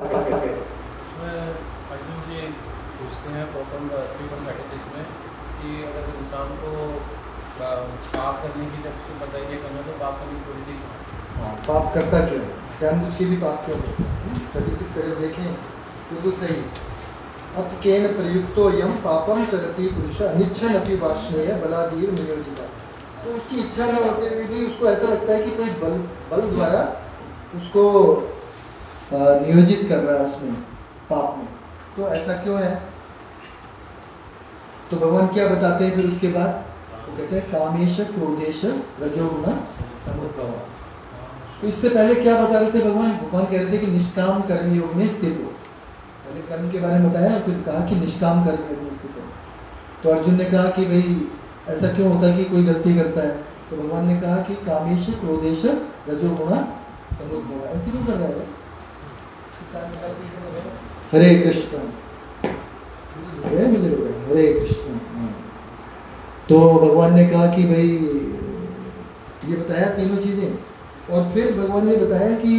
इसमें अर्जुन जी पूछते हैं प्रॉब्लम 3.36 में कि अगर इंसान को पाप करने की जब उसको बताइए करना तो पाप करने की थोड़ी सी हाँ, पाप करता क्यों है, जानबूझ के भी पाप क्यों करता है। 36 अगर देखें तो सही। अतकेन प्रयुक्तो यम पापम चरति पुरुष अनिच्छन अपि वार्ष्णेय बलादीर नियोजिता। तो उसकी इच्छा न होते हुए भी उसको ऐसा लगता है कि कोई बल द्वारा उसको नियोजित कर रहा है उसमें पाप में। तो ऐसा क्यों है? तो भगवान क्या बताते हैं फिर उसके बाद? वो कहते हैं कामेश क्रोधेश रजोगुण समुद्भव। तो इससे पहले क्या बता रहे थे भगवान? भगवान कह रहे थे कि निष्काम कर्म योग में स्थित हो। पहले कर्म के बारे में बताया, फिर कहा कि निष्काम कर्म योग में स्थित हो। तो अर्जुन ने कहा कि भाई ऐसा क्यों होता है कि कोई गलती करता है? तो भगवान ने कहा कि कामेश क्रोधेश रजोगुण समुद्भव। ऐसे क्यों कर रहा है? हरे कृष्ण, हरे कृष्ण। तो भगवान ने कहा कि भाई ये बताया तीनों चीजें, और फिर भगवान ने बताया कि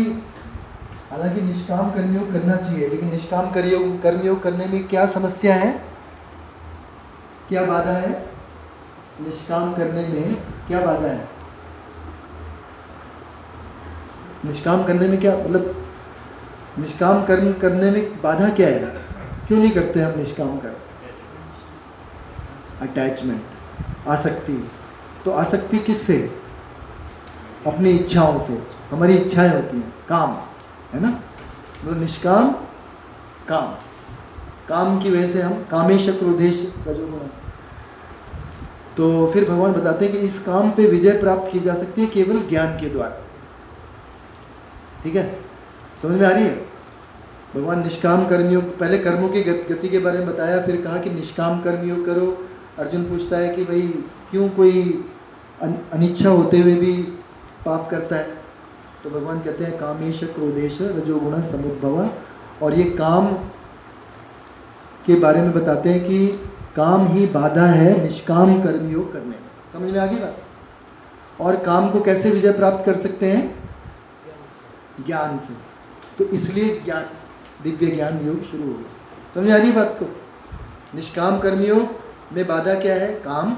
हालांकि निष्काम कर्मयोग करना चाहिए, लेकिन निष्काम कर्मयोग करने में क्या समस्या है, क्या बाधा है? निष्काम करने में क्या बाधा है? निष्काम करने में क्या मतलब, निष्काम कर्म करने में बाधा क्या है? क्यों नहीं करते हम निष्काम कर्म? अटैचमेंट, आसक्ति। तो आसक्ति किससे? अपनी इच्छाओं से। हमारी इच्छाएं होती हैं, काम है ना, मतलब निष्काम काम, काम की वजह से हम कामेश क्रोधेश रजोगुण। तो फिर भगवान बताते हैं कि इस काम पे विजय प्राप्त की जा सकती है केवल ज्ञान के द्वारा। ठीक है, समझ में आ रही है? भगवान निष्काम कर्मयोग, पहले कर्मों की गति के बारे में बताया, फिर कहा कि निष्काम कर्मयोग करो। अर्जुन पूछता है कि भाई क्यों कोई अनिच्छा होते हुए भी पाप करता है? तो भगवान कहते हैं कामेश क्रोधेश रजोगुण समुद्भव। और ये काम के बारे में बताते हैं कि काम ही बाधा है निष्काम कर्मयोग करने में। समझ में आ गई बात? और काम को कैसे विजय प्राप्त कर सकते हैं? ज्ञान से। तो इसलिए ज्ञान, दिव्य ज्ञान योग शुरू हो गया। समझ आ रही बात को? निष्काम कर्मयोग में बाधा क्या है? काम।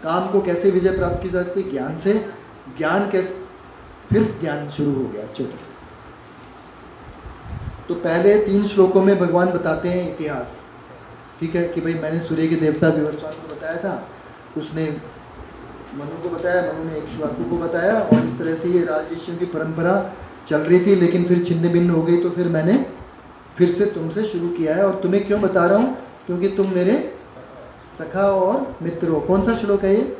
काम को कैसे विजय प्राप्त की जाती है? ज्ञान से। ज्ञान कैसे, फिर ज्ञान शुरू हो गया छोटा। तो पहले 3 श्लोकों में भगवान बताते हैं इतिहास। ठीक है, कि भाई मैंने सूर्य के देवता विवस्वान को बताया था, उसने मनु को बताया, मनु ने इक्ष्वाकु को बताया, और इस तरह से ये राजऋषियों की परंपरा चल रही थी, लेकिन फिर छिन्न भिन्न हो गई। तो फिर मैंने फिर से तुमसे शुरू किया है। और तुम्हें क्यों बता रहा हूँ? क्योंकि तुम मेरे सखा और मित्र हो। कौन सा श्लोक है ये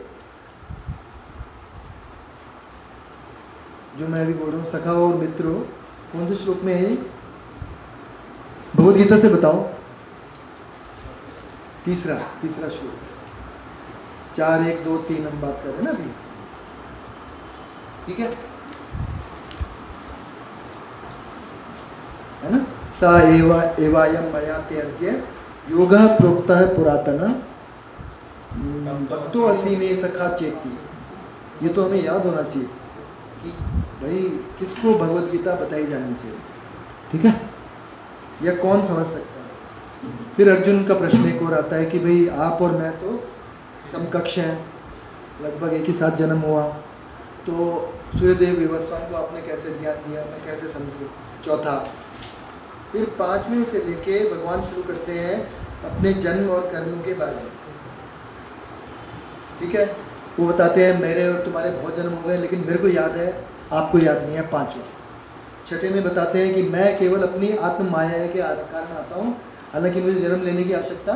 जो मैं अभी बोल रहा हूँ, सखा और मित्र हो? कौन से श्लोक में है ये? भगवद गीता से बताओ। तीसरा श्लोक, 4, 1, 2, 3 हम बात कर रहे हैं ना अभी। ठीक है ना? सा एवायम मया ते अद्य योगः प्रोक्तः पुरातन भक्तो असि में सखा चेती। ये तो हमें याद होना चाहिए कि भाई किसको भगवद गीता बताई जानी चाहिए। ठीक है, या कौन समझ सकता है? फिर अर्जुन का प्रश्न एक और आता है कि भाई आप और मैं तो समकक्ष हैं, लगभग एक ही साथ जन्म हुआ, तो सूर्यदेव विवस्वान को आपने कैसे ज्ञान दिया, मैं कैसे समझूं? चौथा। फिर 5वें से लेके भगवान शुरू करते हैं अपने जन्म और कर्मों के बारे में। ठीक है, वो बताते हैं मेरे और तुम्हारे बहुत जन्म हो गए, लेकिन मेरे को याद है, आपको याद नहीं है। 5वें। 6ठे में बताते हैं कि मैं केवल अपनी आत्म माया के कारण आता हूँ, हालांकि मुझे जन्म लेने की आवश्यकता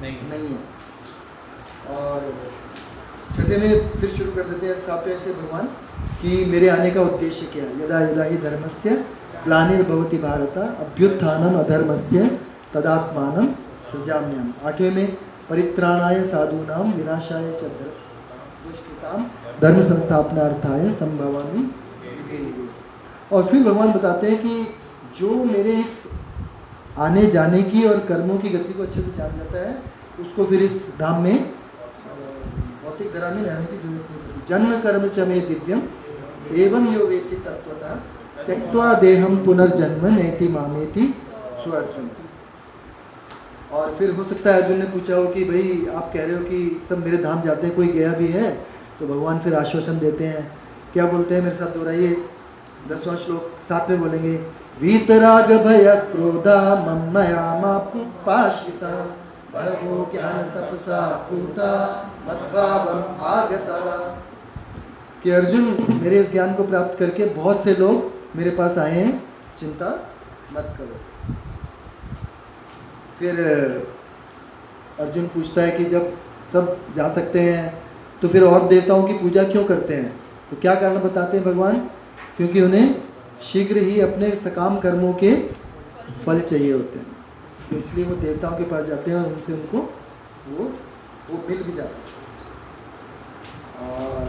नहीं है। और 6ठे में फिर शुरू कर देते हैं 7वें से भगवान कि मेरे आने का उद्देश्य क्या है। यदा यदा ही धर्मस्य ग्लानिर्भवति भारत अभ्युत्थानम अधर्मस्य तदात्मानं सृजाम्यहम्। 8वें में परित्राणाय साधूनां विनाशाय च दुष्कृतां धर्म संस्थापनार्थाय संभवामि युगे युगे। और फिर भगवान बताते हैं कि जो मेरे इस आने जाने की और कर्मों की गति को अच्छे से जान जाता है, उसको फिर इस धाम में, भौतिक धरा में रहने की जरूरत नहीं पड़ती। जन्म कर्म च मे दिव्यम एवं यो वेत्ति तत्वतः त्यक्त्वा देहम पुनर्जन्म नेति मामेति सो अर्जुन। और फिर हो सकता है अर्जुन ने पूछा हो कि भाई आप कह रहे हो कि सब मेरे धाम जाते हैं, कोई गया भी है? तो भगवान फिर आश्वासन देते हैं, क्या बोलते हैं, मेरे साथ दोहराइए 10वां श्लोक साथ में बोलेंगे। वीतराग भय क्रोधा ममया पाश्रिता बहवो ज्ञान तपसा पूता मद्भावम आगता। कि अर्जुन मेरे इस ज्ञान को प्राप्त करके बहुत से लोग मेरे पास आए हैं, चिंता मत करो। फिर अर्जुन पूछता है कि जब सब जा सकते हैं तो फिर और देवताओं की पूजा क्यों करते हैं? तो क्या कारण बताते हैं भगवान? क्योंकि उन्हें शीघ्र ही अपने सकाम कर्मों के फल चाहिए होते हैं, तो इसलिए वो देवताओं के पास जाते हैं और उनसे उनको वो मिल भी जाते हैं। और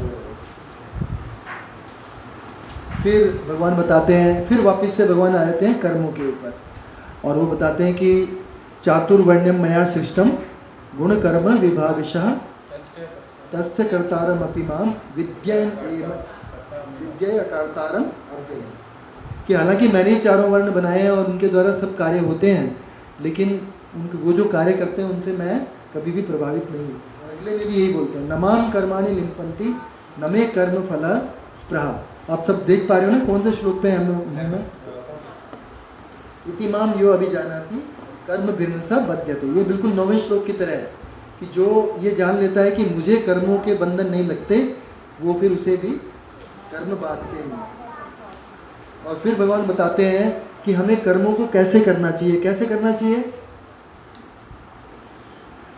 फिर भगवान बताते हैं, फिर वापस से भगवान आ जाते हैं कर्मों के ऊपर, और वो बताते हैं कि चातुर्वर्ण्यम मया सृष्टम गुण कर्म विभागशः तस्य कर्तारम अपि माम विद्येन कर्तारम अव्ययम्। कि हालांकि मैंने ही चारों वर्ण बनाए हैं और उनके द्वारा सब कार्य होते हैं, लेकिन उनके वो जो कार्य करते हैं उनसे मैं कभी भी प्रभावित नहीं हूँ। अगले में भी यही बोलते हैं, नमाम कर्माणि लिम्पन्ति न मे कर्म फल स्पृहा। आप सब देख पा रहे हो ना कौन से श्लोक पे हम लोग? इति माम यो अभिजानाति कर्म भिन्नसा बध्यते। ये बिल्कुल 9वें श्लोक की तरह है कि जो ये जान लेता है कि मुझे कर्मों के बंधन नहीं लगते, वो फिर उसे भी कर्म बांधते नहीं। और फिर भगवान बताते हैं कि हमें कर्मों को कैसे करना चाहिए। कैसे करना चाहिए?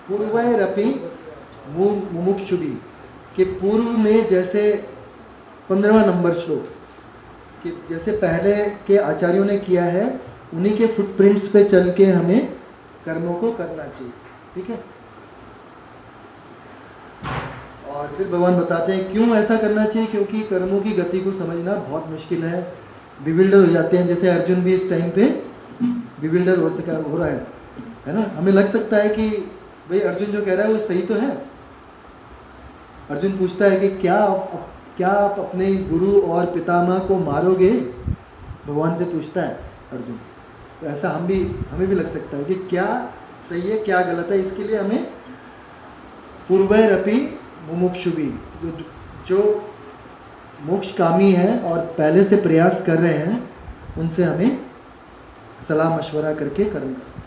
पूर्वैरपि मुमुक्षुभि, कि पूर्व में जैसे 15वां नंबर श्लोक कि जैसे पहले के आचार्यों ने किया है, उन्हीं के फुटप्रिंट्स पे चल के हमें कर्मों को करना चाहिए। ठीक है। और फिर भगवान बताते हैं क्यों ऐसा करना चाहिए, क्योंकि कर्मों की गति को समझना बहुत मुश्किल है, बिविल्डर हो जाते हैं। जैसे अर्जुन भी इस टाइम पे बिविल्डर हो रहा है ना। हमें लग सकता है कि भाई अर्जुन जो कह रहा है वो सही तो है। अर्जुन पूछता है कि क्या आप अपने गुरु और पितामह को मारोगे? भगवान से पूछता है अर्जुन। तो ऐसा हमें भी लग सकता है कि क्या सही है क्या गलत है। इसके लिए हमें पूर्वैरपि मुमुक्षुभि, जो मोक्ष कामी है और पहले से प्रयास कर रहे हैं, उनसे हमें सलाह मशवरा करके कर्म करना।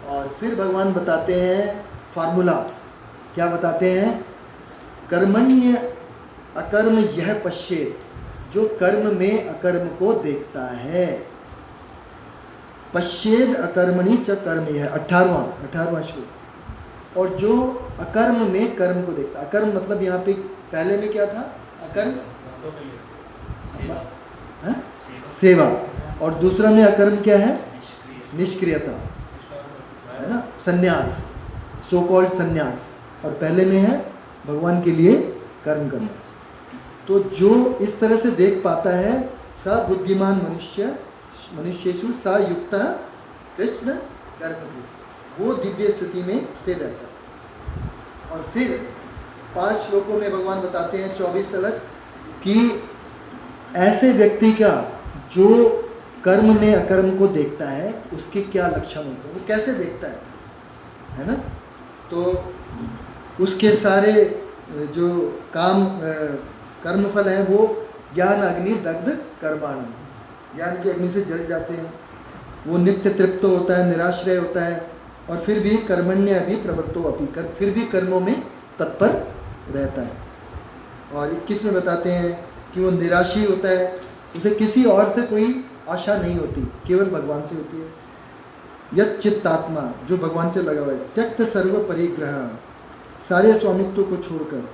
और फिर भगवान बताते हैं फार्मूला। क्या बताते हैं? कर्मण्य अकर्म यह पश्येत, जो कर्म में अकर्म को देखता है। पश्येद अकर्मणि च कर्म यह 18वां श्लोक। और जो अकर्म में कर्म को देखता है। अकर्म मतलब यहाँ पे पहले में क्या था? अकर्म सेवा। और दूसरा में अकर्म क्या है? निष्क्रियता, है ना, संन्यास, सो कॉल्ड संन्यास। और पहले में है भगवान के लिए कर्म करना। तो जो इस तरह से देख पाता है, स बुद्धिमान मनुष्येषु स युक्त कृष्ण कर्म, वो दिव्य स्थिति में स्थिर रहता है। और फिर 5 श्लोकों में भगवान बताते हैं 24 तलक कि ऐसे व्यक्ति का जो कर्म में अकर्म को देखता है उसके क्या लक्षण होते हैं, वो कैसे देखता है ना। तो उसके सारे जो कर्मफल हैं वो ज्ञान अग्नि दग्ध कर्माण, ज्ञान की अग्नि से जल जाते हैं। वो नित्य तृप्त होता है, निराश्रय होता है, और फिर भी कर्मण्य अभी प्रवृत्तो अपि, फिर भी कर्मों में तत्पर रहता है। और 21 में बताते हैं कि वो निराशी होता है, उसे किसी और से कोई आशा नहीं होती, केवल भगवान से होती है। यत् चित्तात्मा, जो भगवान से लगा हुआ है, त्यक्त सर्व परिग्रह, सारे स्वामित्व को छोड़कर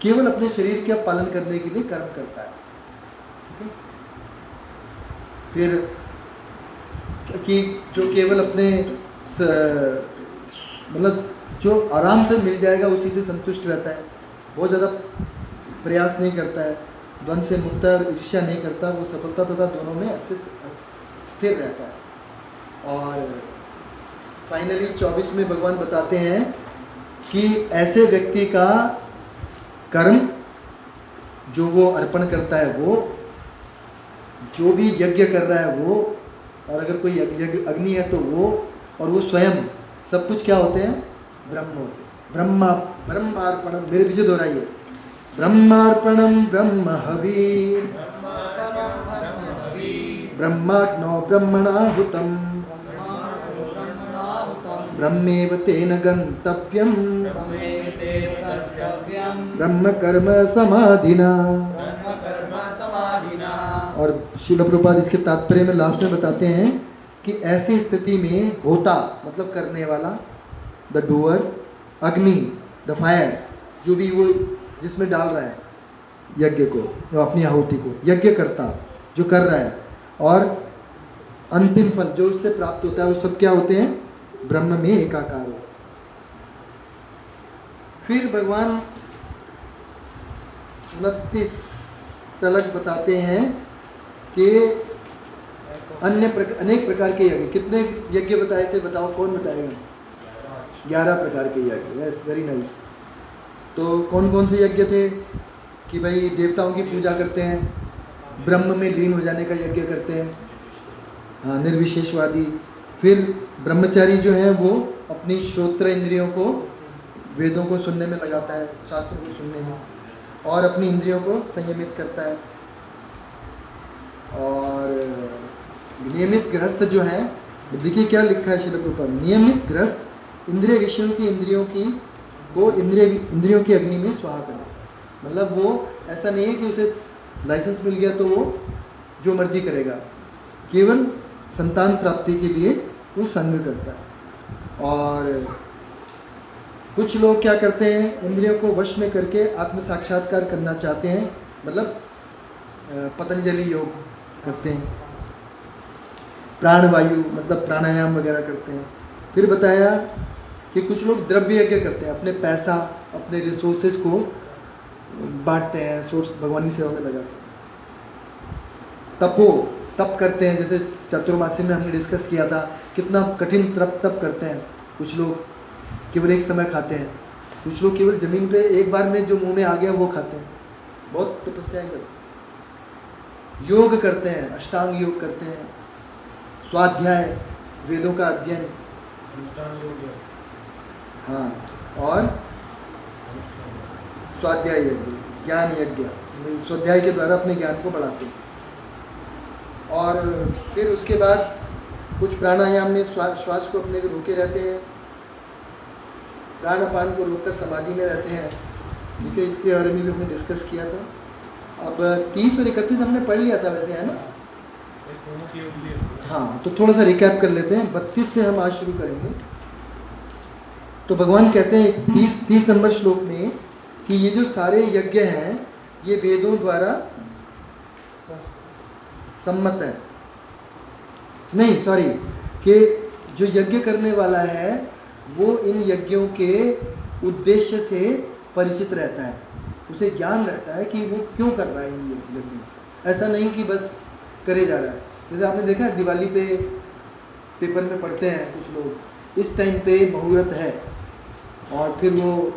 केवल अपने शरीर का पालन करने के लिए कर्म करता है। ठीक है। फिर कि जो केवल अपने मतलब जो आराम से मिल जाएगा उसी से संतुष्ट रहता है, बहुत ज़्यादा प्रयास नहीं करता है, द्वंद्व से मुक्त और ईर्ष्या नहीं करता, वो सफलता तथा दोनों में स्थिर रहता है। और फाइनली 24 में भगवान बताते हैं कि ऐसे व्यक्ति का कर्म जो वो अर्पण करता है, वो जो भी यज्ञ कर रहा है वो और अगर कोई यज्ञ अग्नि है तो वो, और वो स्वयं सब कुछ क्या होते हैं? ब्रह्म होते हैं। ब्रह्मार्पणम, मेरे पीछे दोहराइए, ब्रह्मार्पणम ब्रह्म हवीर ब्रह्माग्नो ब्रह्मणाहुतम ब्रह्मेव तेन गंतव्यम ब्रह्म कर्म समाधिना। और श्रील प्रभुपाद इसके तात्पर्य में लास्ट में बताते हैं कि ऐसी स्थिति में होता मतलब करने वाला, द डूअर, अग्नि द फायर, जो भी वो जिसमें डाल रहा है यज्ञ को, जो अपनी आहुति को, यज्ञ करता जो कर रहा है, और अंतिम फल जो उससे प्राप्त होता है, वो सब क्या होते हैं? ब्रह्म में एकाकार हो। फिर भगवान 29 तलक बताते हैं कि अनेक प्रकार के यज्ञ। कितने यज्ञ बताए थे? बताओ, कौन बताएगा? 11 प्रकार के यज्ञ। Yes, very nice. तो कौन कौन से यज्ञ थे? कि भाई देवताओं की पूजा करते हैं, ब्रह्म में लीन हो जाने का यज्ञ करते हैं, हाँ, निर्विशेषवादी। फिर ब्रह्मचारी जो है वो अपनी श्रोत्र इंद्रियों को वेदों को सुनने में लगाता है, शास्त्रों को सुनने में, और अपनी इंद्रियों को संयमित करता है। और नियमित गृहस्थ जो है, देखिए क्या लिखा है श्रील प्रभुपाद, नियमित गृहस्थ इंद्रिय विषयों की इंद्रियों की अग्नि में स्वाहा करना। मतलब वो ऐसा नहीं है कि उसे लाइसेंस मिल गया तो वो जो मर्जी करेगा, केवल संतान प्राप्ति के लिए वो संग करता है। और कुछ लोग क्या करते हैं, इंद्रियों को वश में करके आत्म साक्षात्कार करना चाहते हैं, मतलब पतंजलि योग करते हैं, प्राणवायु मतलब प्राणायाम वगैरह करते हैं। फिर बताया कि कुछ लोग द्रव्य यज्ञ करते हैं, अपने पैसा, अपने रिसोर्सेज को बांटते हैं, सोर्स भगवान की सेवा में लगाते हैं। तप करते हैं, जैसे चतुर्मासी में हमने डिस्कस किया था, कितना कठिन तप करते हैं। कुछ लोग केवल एक समय खाते हैं, कुछ लोग केवल जमीन पे एक बार में जो मुंह में आ गया वो खाते हैं, बहुत तपस्याएं करते हैं। योग करते हैं, अष्टांग योग करते हैं, स्वाध्याय वेदों का अध्ययन, हाँ, और स्वाध्याय यज्ञ, ज्ञान यज्ञ, स्वाध्याय के द्वारा अपने ज्ञान को बढ़ाते हैं। और फिर उसके बाद कुछ प्राणायाम में श्वास को अपने रोके रहते हैं, प्राण अपान को रोककर समाधि में रहते हैं। ठीक है, इसके बारे में भी हमने डिस्कस किया था। अब 30 और 31 हमने पढ़ लिया था वैसे, है ना? हाँ, तो थोड़ा सा रिकैप कर लेते हैं। 32 से हम आज शुरू करेंगे। तो भगवान कहते हैं 30 नंबर श्लोक में कि ये जो सारे यज्ञ हैं ये वेदों द्वारा सम्मत है, नहीं सॉरी, कि जो यज्ञ करने वाला है वो इन यज्ञों के उद्देश्य से परिचित रहता है, उसे ज्ञान रहता है कि वो क्यों कर रहा है इन यज्ञों। ऐसा नहीं कि बस करे जा रहा है। जैसे आपने देखा है दिवाली पे पेपर में पढ़ते हैं कुछ लोग, इस टाइम पे मुहूर्त है, और फिर वो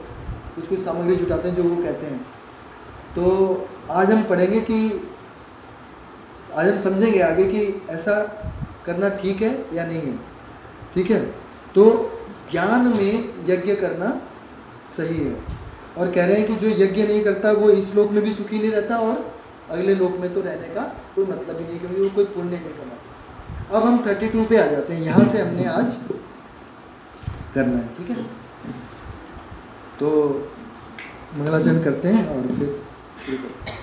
कुछ सामग्री जुटाते हैं जो वो कहते हैं। तो आज हम पढ़ेंगे कि आज हम समझेंगे आगे कि ऐसा करना ठीक है या नहीं है। ठीक है, तो ज्ञान में यज्ञ करना सही है। और कह रहे हैं कि जो यज्ञ नहीं करता वो इस लोक में भी सुखी नहीं रहता, और अगले लोक में तो रहने का कोई मतलब ही नहीं, क्योंकि वो कोई पुण्य नहीं कमाता। अब हम 32 पे आ जाते हैं, यहाँ से हमने आज करना है। ठीक है, तो मंगलाचरण करते हैं और फिर शुरू करते हैं।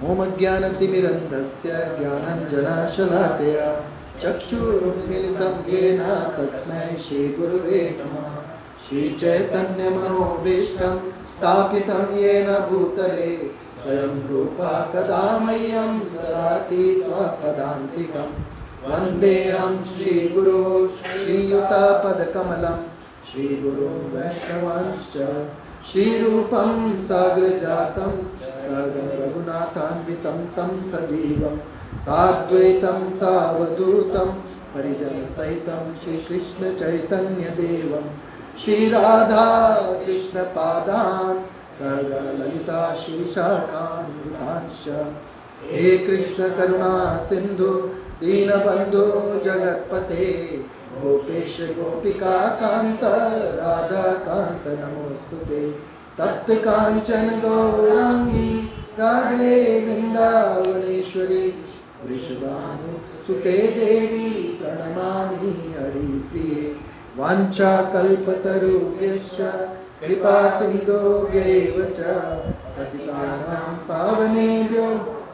ओम अज्ञानतिमिरन्धस्य ज्ञानाञ्जनशलाकया चक्षुरुन्मीलितं येन तस्मै श्रीगुरुवे नमः। श्रीचैतन्यमनोभीष्टं स्थापितं येन भूतले स्वयं रूपा कदा मह्यं ददाति स्वपदान्तिकं। वन्देऽहं श्रीगुरो श्रीयुतापदकमलं श्रीगुरुं वैष्णवांश्च श्रीरूपं साग्रजातं सगण रघुनाथान्वितं तं सजीवं साद्वैतं सावधूतं परिजनसहितं श्रीकृष्ण चैतन्यदेवं श्रीराधा कृष्णपादान् सगण ललिता श्रीशाखान्वितांश्च हे कृष्ण करुणा सिंधु दीनबंधु जगतपते गोपेश गोपिका कांत राधा कांत नमोस्तुते तप्त कांचन गौरांगी राधे वृंदावनेश्वरी वृषभानुसुते देवी प्रणमामि हरिप्रिये वाञ्छा कल्पतरुभ्यश्च कृपा सिन्धुभ्यैव च पतितानां पावनेभ्यो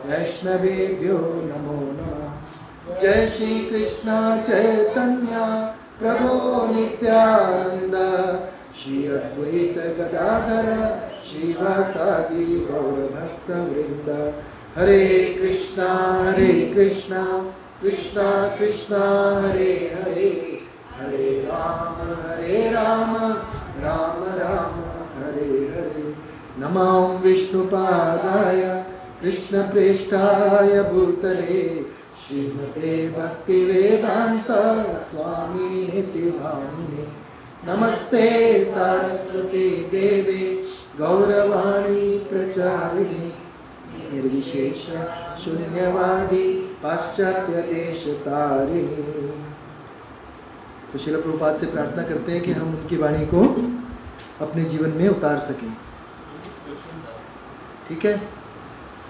वैष्णवेभ्यो नमो नमः। जय श्री कृष्ण चैतन्य प्रभो नित्यानंद श्री अद्वैत गदाधर श्रीवासादि गौरभक्तवृंद। हरे कृष्णा कृष्णा कृष्णा हरे हरे हरे राम राम राम हरे हरे। नमो विष्णुपादाय कृष्णप्रेष्ठाय भूतले श्रीमते भक्तिवेदांत स्वामी निति नामिने। नमस्ते सारस्वती देवे गौरवाणी प्रचारिणे निर्विशेष शून्यवादी पाश्चात्य देश तारिणी। तो श्रील प्रभुपाद से प्रार्थना करते हैं कि हम उनकी वाणी को अपने जीवन में उतार सकें। ठीक है,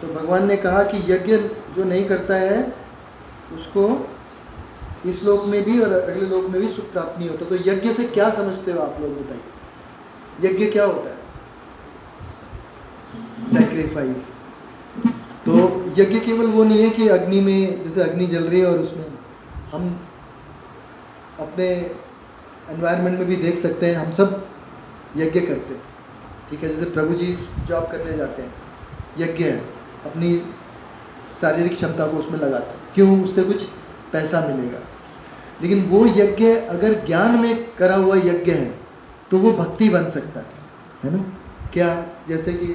तो भगवान ने कहा कि यज्ञ जो नहीं करता है उसको इस लोक में भी और अगले लोक में भी सुख प्राप्त नहीं होता। तो यज्ञ से क्या समझते हो आप लोग, बताइए। यज्ञ क्या होता है? सैक्रिफाइस। तो यज्ञ केवल वो नहीं है कि अग्नि में, जैसे अग्नि जल रही है और उसमें हम अपने एनवायरनमेंट में भी देख सकते हैं, हम सब यज्ञ करते हैं। ठीक है, जैसे प्रभु जी जॉब करने जाते हैं, यज्ञ है, अपनी शारीरिक क्षमता को उसमें लगाते हैं। क्यों? उससे कुछ पैसा मिलेगा। लेकिन वो यज्ञ अगर ज्ञान में करा हुआ यज्ञ है तो वो भक्ति बन सकता है ना। क्या? जैसे कि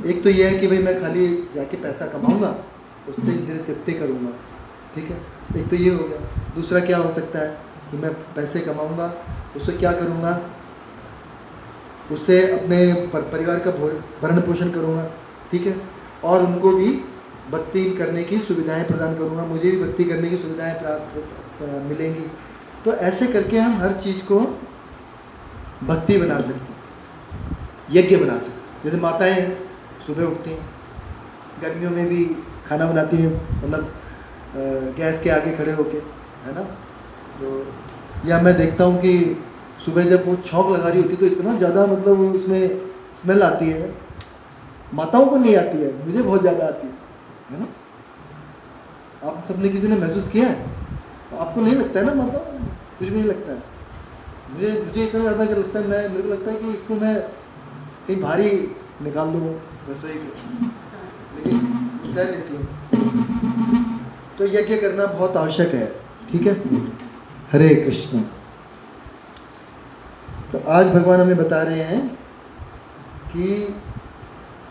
एक तो ये है कि भाई मैं खाली जाके पैसा कमाऊंगा, उससे इंद्रिय तृप्ति करूंगा। ठीक है, एक तो ये हो गया। दूसरा क्या हो सकता है कि मैं पैसे कमाऊंगा, उससे क्या करूंगा, उससे अपने परिवार का भरण पोषण करूंगा। ठीक है, और उनको भी भक्ति करने की सुविधाएं प्रदान करूंगा, मुझे भी भक्ति करने की सुविधाएं प्राप्त मिलेंगी। तो ऐसे करके हम हर चीज़ को भक्ति बना सकते हैं, यज्ञ बना सकते हैं। जैसे माताएं सुबह उठती हैं, गर्मियों में भी खाना बनाती हैं, मतलब गैस के आगे खड़े होके, है ना। तो या मैं देखता हूँ कि सुबह जब वो छौंक लगा रही होती तो इतना ज़्यादा मतलब उसमें स्मेल आती है, माताओं को नहीं आती है, मुझे बहुत ज़्यादा आती है ना। आप सबने किसी ने महसूस किया है? आपको नहीं लगता है ना माता? कुछ भी नहीं लगता है। मुझे इतना ज़्यादा लगता है, मेरे को लगता है कि इसको मैं कहीं भारी निकाल दूँ रसोई को, लेकिन सह लेती हूँ। तो यज्ञ करना बहुत आवश्यक है। ठीक है, हरे कृष्ण। तो आज भगवान हमें बता रहे हैं कि,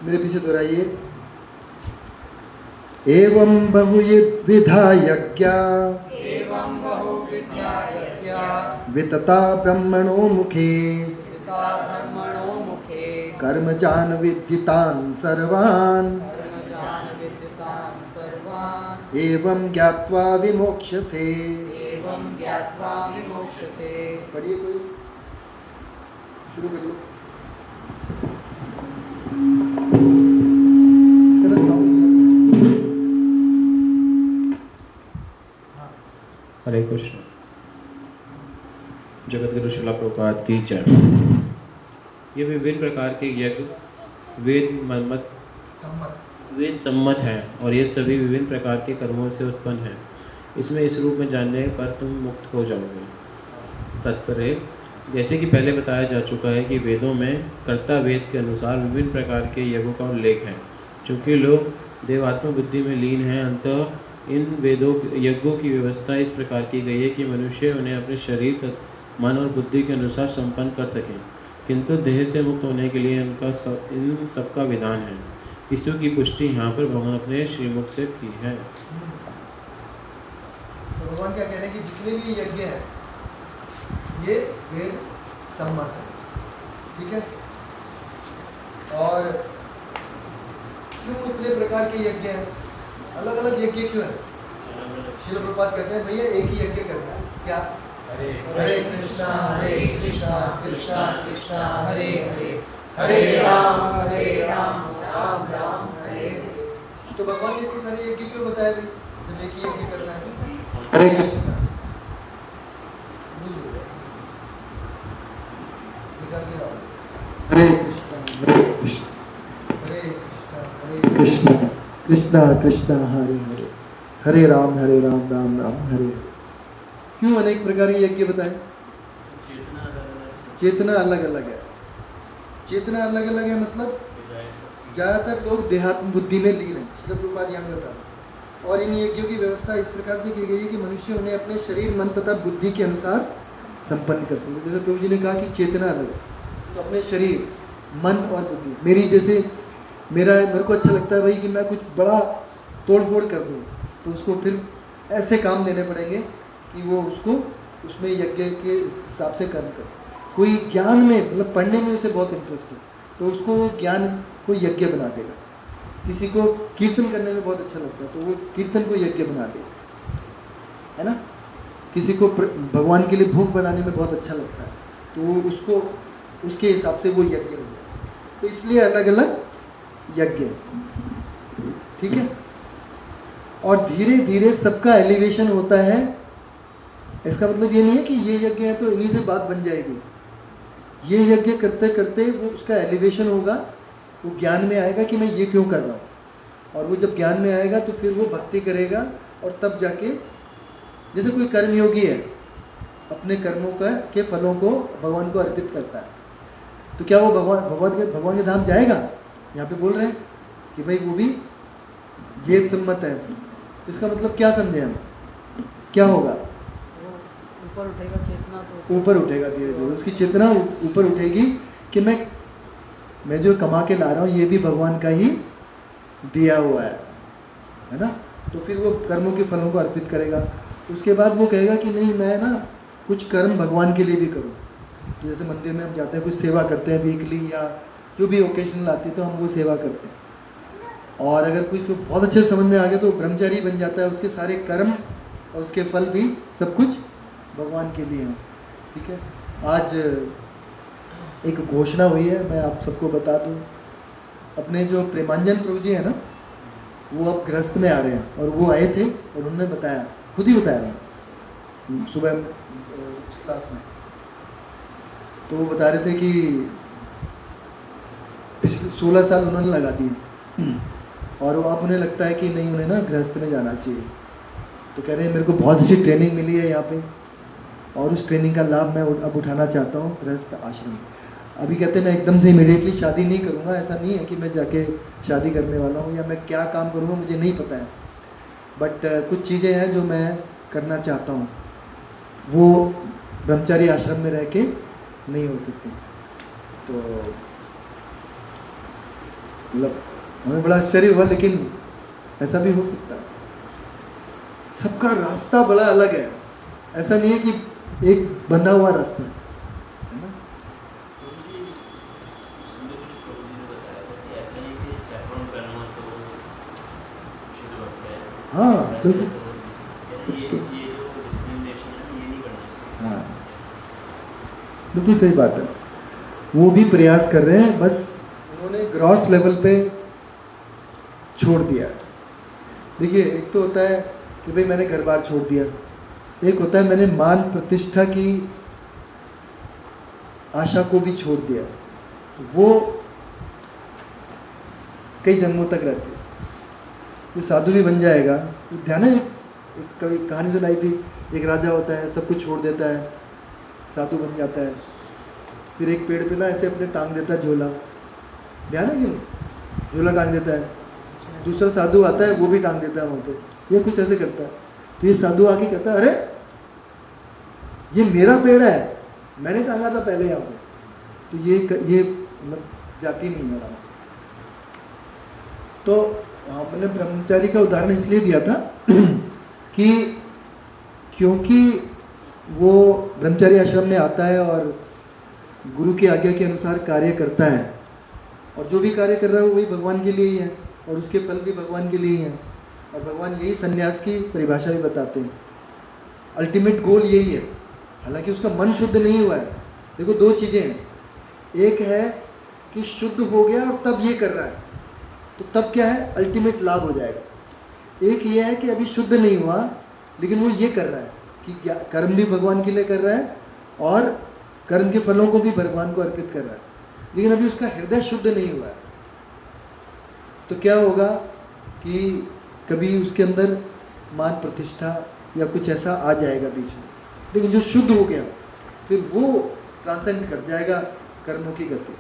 मेरे पीछे दोहराइए, एवं बहुविधा यज्ञा वितता ब्रह्मणो मुखे कर्मजान विद्युतान् सर्वान् एवं ज्ञात्वा विमोक्ष्यसे। पढ़िए, कोई शुरू कर लो। हरे कृष्ण। जगत गुरु श्रील प्रभुपाद की जय। ये विभिन्न प्रकार के यज्ञ वेद सम्मत हैं और ये सभी विभिन्न प्रकार के कर्मों से उत्पन्न हैं। इसमें इस रूप में जानने पर तुम मुक्त हो जाओगे। तात्पर्य, जैसे कि पहले बताया जा चुका है कि वेदों में कर्ता वेद के अनुसार विभिन्न प्रकार के यज्ञों का उल्लेख है। चूँकि लोग देवात्म बुद्धि में लीन हैं, अतः इन वेदों यज्ञों की व्यवस्था इस प्रकार की गई है कि मनुष्य उन्हें अपने शरीर, मन और बुद्धि के अनुसार संपन्न कर सकें। किंतु देह से मुक्त होने के लिए इन सबका विधान है। ईश्वर की पुष्टि यहाँ पर भगवान अपने श्रीमुख से की है। तो भगवान क्या कह रहे हैं कि जितने भी यज्ञ हैं ये वेद सम्मत है। ठीक है, और क्यों इतने प्रकार के यज्ञ हैं? अलग अलग यज्ञ क्यों है? श्रील प्रभुपाद कहते हैं भैया एक ही यज्ञ करना है। क्या? हरे कृष्णा कृष्णा कृष्णा हरे हरे, हरे राम राम राम हरे हरे। तो भगवान ने इतने सारे यज्ञ क्यों बताया भाई? जब एक ही यज्ञ करना है। हरे कृष्णा निकाल के लाओ। हरे कृष्णा कृष्णा कृष्णा कृष्णा हरे हरे, हरे राम राम राम हरे हरे। क्यों अनेक प्रकार के यज्ञ बताए? चेतना अलग अलग है। चेतना अलग अलग है मतलब ज़्यादातर लोग देहात्म बुद्धि में लीन है। श्रील प्रभुपाद यहाँ बता रहे। और इन यज्ञों की व्यवस्था इस प्रकार से की गई है कि मनुष्य उन्हें अपने शरीर मन तथा बुद्धि के अनुसार संपन्न कर सके। जैसे प्रभु जी ने कहा कि चेतना अलग है, तो अपने शरीर मन और बुद्धि, मेरे को अच्छा लगता है भाई कि मैं कुछ बड़ा तोड़ फोड़ कर दूँ, तो उसको फिर ऐसे काम देने पड़ेंगे कि वो उसको उसमें यज्ञ के हिसाब से कर्म करे। कोई ज्ञान में मतलब पढ़ने में उसे बहुत इंटरेस्ट है, तो उसको ज्ञान को यज्ञ बना देगा। किसी को कीर्तन करने में बहुत अच्छा लगता है, तो वो कीर्तन को यज्ञ बना देगा, है ना। किसी को भगवान के लिए भोग बनाने में बहुत अच्छा लगता है, तो वो उसको उसके हिसाब से वो यज्ञ हो गया। तो इसलिए अलग अलग यज्ञ, ठीक है। और धीरे धीरे सबका एलिवेशन होता है। इसका मतलब ये नहीं है कि ये यज्ञ है तो इन्हीं से बात बन जाएगी। ये यज्ञ करते करते वो उसका एलिवेशन होगा, वो ज्ञान में आएगा कि मैं ये क्यों कर रहा हूँ। और वो जब ज्ञान में आएगा तो फिर वो भक्ति करेगा, और तब जाके जैसे कोई कर्मयोगी है अपने कर्मों के फलों को भगवान को अर्पित करता है, तो क्या वो भगवान के धाम जाएगा? यहाँ पे बोल रहे हैं कि भाई वो भी वेद सम्मत है। तो इसका मतलब क्या समझे हम? क्या होगा? ऊपर उठेगा चेतना, तो ऊपर उठेगा धीरे धीरे, उसकी चेतना ऊपर उठेगी कि मैं जो कमा के ला रहा हूँ ये भी भगवान का ही दिया हुआ है ना। तो फिर वो कर्मों के फलों को अर्पित करेगा। उसके बाद वो कहेगा कि नहीं, मैं ना कुछ कर्म भगवान के लिए भी करूँ। तो जैसे मंदिर में हम जाते हैं, कुछ सेवा करते हैं वीकली, या जो भी ओकेजनल आती है तो हम वो सेवा करते हैं। और अगर कोई को बहुत अच्छे समझ में आ गया तो ब्रह्मचारी बन जाता है, उसके सारे कर्म और उसके फल भी सब कुछ भगवान के लिए हैं, ठीक है। आज एक घोषणा हुई है, मैं आप सबको बता दूं। अपने जो प्रेमांजन प्रभु जी है ना, वो अब गृहस्थ में आ रहे हैं, और वो आए थे और उन्होंने बताया, खुद ही बताया सुबह उस क्लास में। तो वो बता रहे थे कि पिछले 16 साल उन्होंने लगा दिए, और अब उन्हें लगता है कि नहीं, उन्हें ना गृहस्थ में जाना चाहिए। तो कह रहे हैं मेरे को बहुत अच्छी ट्रेनिंग मिली है यहाँ पे, और उस ट्रेनिंग का लाभ मैं अब उठाना चाहता हूँ गृहस्थ आश्रम। अभी कहते हैं मैं एकदम से इमीडिएटली शादी नहीं करूँगा, ऐसा नहीं है कि मैं जाके शादी करने वाला हूँ, या मैं क्या काम करूँगा मुझे नहीं पता है, बट कुछ चीज़ें हैं जो मैं करना चाहता हूँ, वो ब्रह्मचारी आश्रम में रह के नहीं हो सकती। तो मतलब हमें बड़ा आश्चर्य हुआ, लेकिन ऐसा भी हो सकता है। सबका रास्ता बड़ा अलग है, ऐसा नहीं है कि एक बंधा हुआ रास्ता है ना। हाँ बिल्कुल, हाँ बिल्कुल सही बात है। वो भी प्रयास कर रहे हैं, बस उन्होंने ग्रॉस लेवल पे छोड़ दिया है। देखिए, एक तो होता है कि भाई मैंने घर बार छोड़ दिया, एक होता है मैंने मान प्रतिष्ठा की आशा को भी छोड़ दिया, तो वो कई जन्मों तक रहती है। जो साधु भी बन जाएगा, तो ध्यान है, एक कभी कहानी सुनाई थी, एक राजा होता है, सब कुछ छोड़ देता है, साधु बन जाता है, फिर एक पेड़ पे ना ऐसे अपने टांग देता है झोला, ध्यान है कि नहीं, झोला टांग देता है। दूसरा साधु आता है, वो भी टांग देता है वहाँ पे, ये कुछ ऐसे करता है। तो ये साधु आके कहता है, अरे ये मेरा पेड़ है, मैंने टांगा था पहले यहाँ पे। तो ये मतलब जाती नहीं है आराम से। तो हमने ब्रह्मचारी का उदाहरण इसलिए दिया था कि क्योंकि वो ब्रह्मचारी आश्रम में आता है और गुरु की आज्ञा के अनुसार कार्य करता है, और जो भी कार्य कर रहा है वो वही भगवान के लिए ही है। और उसके फल भी भगवान के लिए ही हैं। और भगवान यही संन्यास की परिभाषा भी बताते हैं, अल्टीमेट गोल यही है। हालांकि उसका मन शुद्ध नहीं हुआ है। देखो दो चीज़ें हैं, एक है कि शुद्ध हो गया और तब ये कर रहा है, तो तब क्या है, अल्टीमेट लाभ हो जाएगा। एक ये है कि अभी शुद्ध नहीं हुआ लेकिन वो ये कर रहा है कि क्या कर्म भी भगवान के लिए कर रहा है और कर्म के फलों को भी भगवान को अर्पित कर रहा है, लेकिन अभी उसका हृदय शुद्ध नहीं हुआ है। तो क्या होगा कि कभी उसके अंदर मान प्रतिष्ठा या कुछ ऐसा आ जाएगा बीच में, लेकिन जो शुद्ध हो गया फिर वो ट्रांसेंड कर जाएगा कर्मों की गति,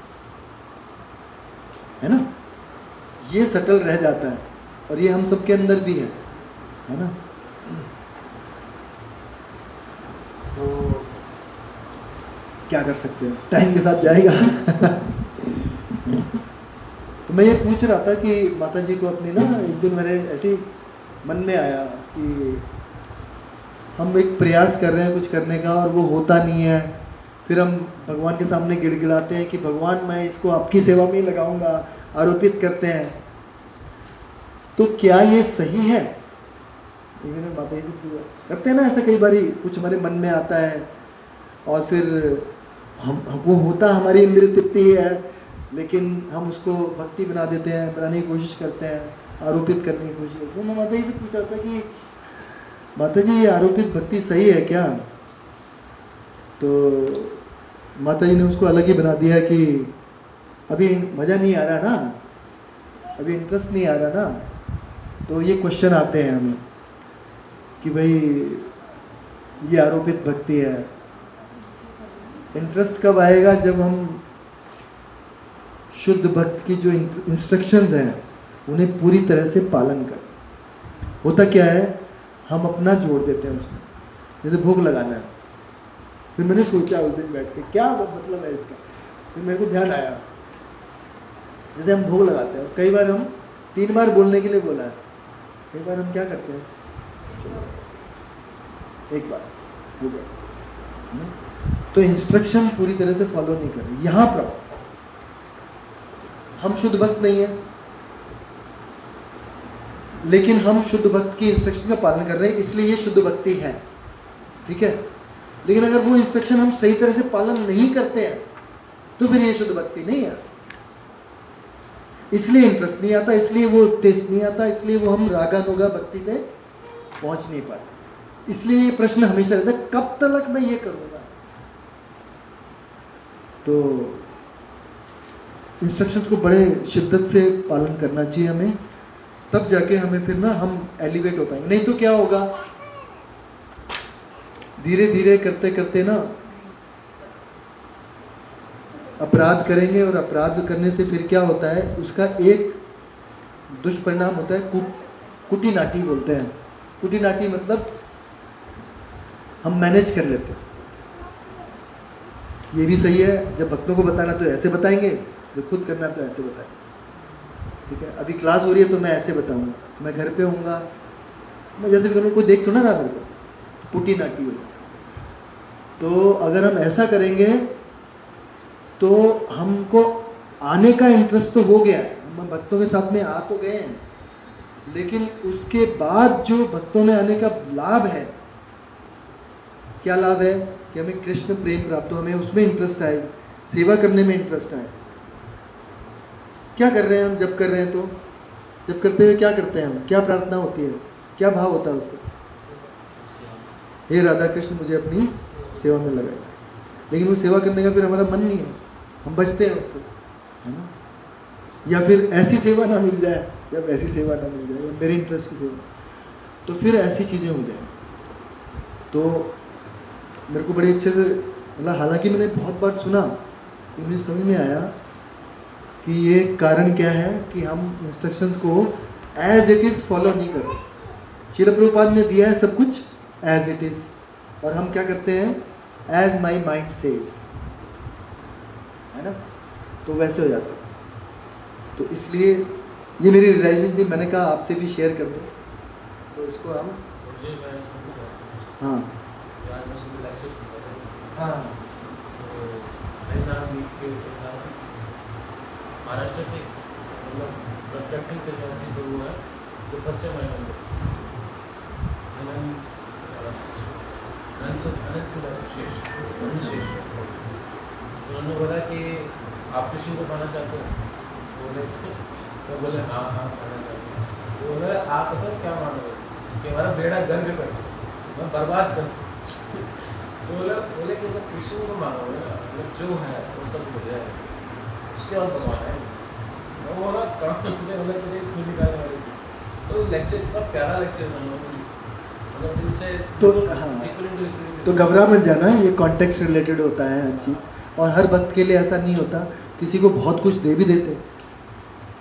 है ना। ये सटल रह जाता है और ये हम सबके अंदर भी है ना। तो क्या कर सकते हैं, टाइम के साथ जाएगा। तो मैं ये पूछ रहा था कि माता जी को अपनी ना, एक दिन मेरे ऐसे ही मन में आया कि हम एक प्रयास कर रहे हैं कुछ करने का और वो होता नहीं है, फिर हम भगवान के सामने गिड़गिड़ाते हैं कि भगवान मैं इसको आपकी सेवा में ही लगाऊंगा, आरोपित करते हैं। तो क्या ये सही है? माता जी से पूछा, करते हैं ना ऐसा कई बार, कुछ हमारे मन में आता है और फिर हम वो होता हमारी इंद्रिय तृप्ति ही है, लेकिन हम उसको भक्ति बना देते हैं, बनाने की कोशिश करते हैं, आरोपित करने की कोशिश करते हैं। मैं माता जी से पूछ रहा था कि माता जी ये आरोपित भक्ति सही है क्या? तो माता जी ने उसको अलग ही बना दिया कि अभी मज़ा नहीं आ रहा ना, अभी इंटरेस्ट नहीं आ रहा ना। तो ये क्वेश्चन आते हैं हमें कि भाई ये आरोपित भक्ति है। इंटरेस्ट कब आएगा? जब हम शुद्ध भक्त की जो इंस्ट्रक्शंस हैं उन्हें पूरी तरह से पालन करें। होता क्या है, हम अपना जोड़ देते हैं उसमें, जैसे भोग लगाना है। फिर मैंने सोचा उस दिन बैठ के क्या मतलब है इसका, फिर मेरे को ध्यान आया, जैसे हम भोग लगाते हैं, कई बार हम 3 बार बोलने के लिए बोला है, कई बार हम क्या करते हैं, एक बार हो गया बस। तो इंस्ट्रक्शन पूरी तरह से फॉलो नहीं कर रहे। यहाँ पर हम शुद्ध भक्त नहीं है, लेकिन हम शुद्ध भक्त की इंस्ट्रक्शन का पालन कर रहे हैं, इसलिए ये शुद्ध भक्ति है, ठीक है। लेकिन अगर वो इंस्ट्रक्शन हम सही तरह से पालन नहीं करते हैं तो फिर ये शुद्ध भक्ति नहीं है। इसलिए इंटरेस्ट नहीं आता, इसलिए वो टेस्ट नहीं आता, इसलिए वो हम रागानुगा भक्ति पे पहुंच नहीं पाते। इसलिए ये प्रश्न हमेशा रहता है, कब तक मैं ये करूंगा। तो इंस्ट्रक्शंस को बड़े शिद्दत से पालन करना चाहिए हमें, तब जाके हमें फिर ना हम एलिवेट हो पाएंगे। नहीं तो क्या होगा, धीरे धीरे करते करते ना अपराध करेंगे, और अपराध करने से फिर क्या होता है, उसका एक दुष्परिणाम होता है, कुटी नाटी बोलते हैं। कुटी नाटी मतलब हम मैनेज कर लेते हैं, ये भी सही है, जब भक्तों को बताना तो ऐसे बताएंगे, जब खुद करना तो ऐसे बताएंगे, ठीक है। अभी क्लास हो रही है तो मैं ऐसे बताऊंगा, मैं घर पे होऊंगा मैं जैसे भी करूँ, कोई देख तो ना रहा मेरे को, पुटी नाटी हो जाता। तो अगर हम ऐसा करेंगे तो हमको आने का इंटरेस्ट तो हो गया है, हम भक्तों के साथ में आ तो गए हैं, लेकिन उसके बाद जो भक्तों में आने का लाभ है, क्या लाभ है कि हमें कृष्ण प्रेम प्राप्त हो, हमें उसमें इंटरेस्ट आए, सेवा करने में इंटरेस्ट आए। क्या कर रहे हैं हम जब कर रहे हैं, तो जब करते हुए क्या करते हैं हम, क्या प्रार्थना होती है, क्या भाव होता है उसका, हे राधा कृष्ण मुझे अपनी सेवा में लगाए। लेकिन वो सेवा करने का फिर हमारा मन नहीं है, हम बचते हैं उससे, है ना। या फिर ऐसी सेवा ना मिल जाए, या वैसी सेवा ना मिल जाए, या मेरे इंटरेस्ट की सेवा, तो फिर ऐसी चीज़ें हो जाए। तो मेरे को बड़े अच्छे से मतलब, हालांकि मैंने बहुत बार सुना, मुझे समझ में आया कि ये कारण क्या है कि हम इंस्ट्रक्शंस को एज इट इज़ फॉलो नहीं कर रहे। श्रील प्रभुपाद ने दिया है सब कुछ एज इट इज़, और हम क्या करते हैं, एज माई माइंड सेज, है ना, तो वैसे हो जाता है। तो इसलिए ये मेरी रियलाइजेशन थी, मैंने कहा आपसे भी शेयर कर दो, तो इसको हम हाँ हाँ महाराष्ट्र से मतलब पर्सपेक्टिव से जैसे जो हुआ है तो फर्स्ट टाइम आया उन्होंने बोला कि आप कृष्ण को पाना चाहते हो? बोले सब बोले हाँ हाँ पाना चाहते हैं। तो बोले आप तो क्या मानो कि हमारा बेड़ा गर्क कर मैं बर्बाद कर तो बोले कि मतलब कृष्ण को मांगोगे ना मतलब जो है वो सब हो जाए उसके बाद भगवान है वो बोला काम मतलब तुझे खुद निकालने वाली चीज़। तो लेक्चर इतना प्यारा लेक्चर था मतलब दिल से तो हाँ, तो घबरा मत जाना, ये कॉन्टेक्स्ट रिलेटेड होता है हर चीज़, और हर वक्त के लिए ऐसा नहीं होता, किसी को बहुत कुछ दे भी देते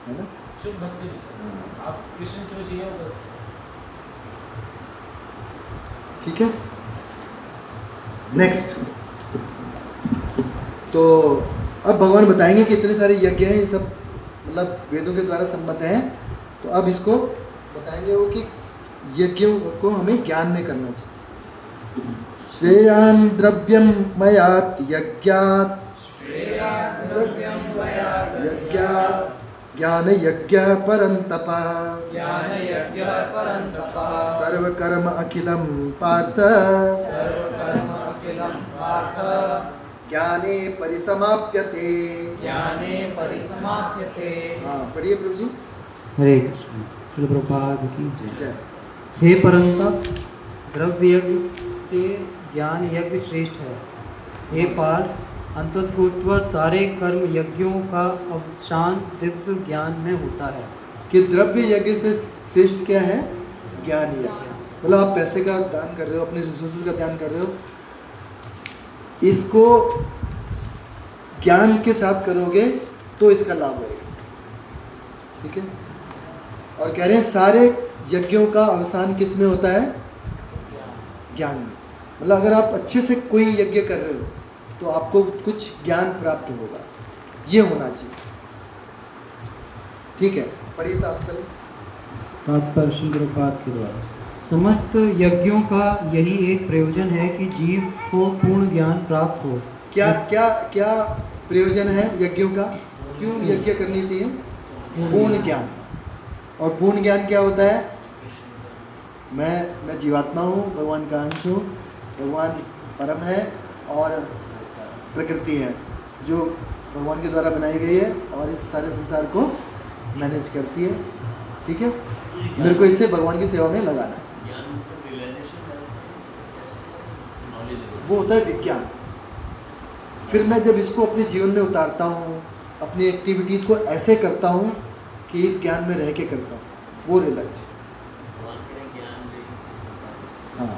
है ना। शुभ भक्ति आप कृष्ण क्यों चाहिए बस ठीक है। नेक्स्ट, तो अब भगवान बताएंगे कि इतने सारे यज्ञ हैं, ये सब मतलब वेदों के द्वारा सम्मत हैं, तो अब इसको बताएंगे वो कि यज्ञों को हमें ज्ञान में करना चाहिए। श्रेयान द्रव्यम मयात यज्ञात ज्ञान यज्ञ परंतपा सर्वकर्म अखिलम पार्थ ज्ञाने परिसमाप्यते। हाँ पढ़िए प्रभु जी। हरे कृष्ण। श्रील प्रभुपाद की जय। जय। हे परंतप, द्रव्य यज्ञ से ज्ञान यज्ञ श्रेष्ठ है। हे पार्थ, अंततः सारे कर्म यज्ञों का अवसान दिव्य ज्ञान में होता है। कि द्रव्य यज्ञ से श्रेष्ठ क्या है? ज्ञान यज्ञ। मतलब आप पैसे का दान कर रहे हो, अपने रिसोर्सेज का दान कर रहे हो, इसको ज्ञान के साथ करोगे तो इसका लाभ होगा। ठीक है। और कह रहे हैं सारे यज्ञों का अवसान किस में होता है? ज्ञान में। मतलब अगर आप अच्छे से कोई यज्ञ कर रहे हो तो आपको कुछ ज्ञान प्राप्त होगा, ये होना चाहिए। ठीक है, पढ़िए तात्पर्य श्रील प्रभुपाद के द्वारा समस्त यज्ञों का यही एक प्रयोजन है कि जीव को पूर्ण ज्ञान प्राप्त हो। क्या क्या क्या प्रयोजन है यज्ञों का? क्यों यज्ञ करनी चाहिए? पूर्ण ज्ञान। और पूर्ण ज्ञान क्या होता है? मैं जीवात्मा हूँ, भगवान का अंश हूँ, भगवान परम है और प्रकृति है जो भगवान के द्वारा बनाई गई है और इस सारे संसार को मैनेज करती है। ठीक है, मेरे को इससे भगवान की सेवा में लगाना है। वो होता है विज्ञान। फिर मैं जब इसको अपने जीवन में उतारता हूँ, अपनी एक्टिविटीज़ को ऐसे करता हूँ कि इस ज्ञान में रह के करता हूँ, वो रियलाइज। हाँ,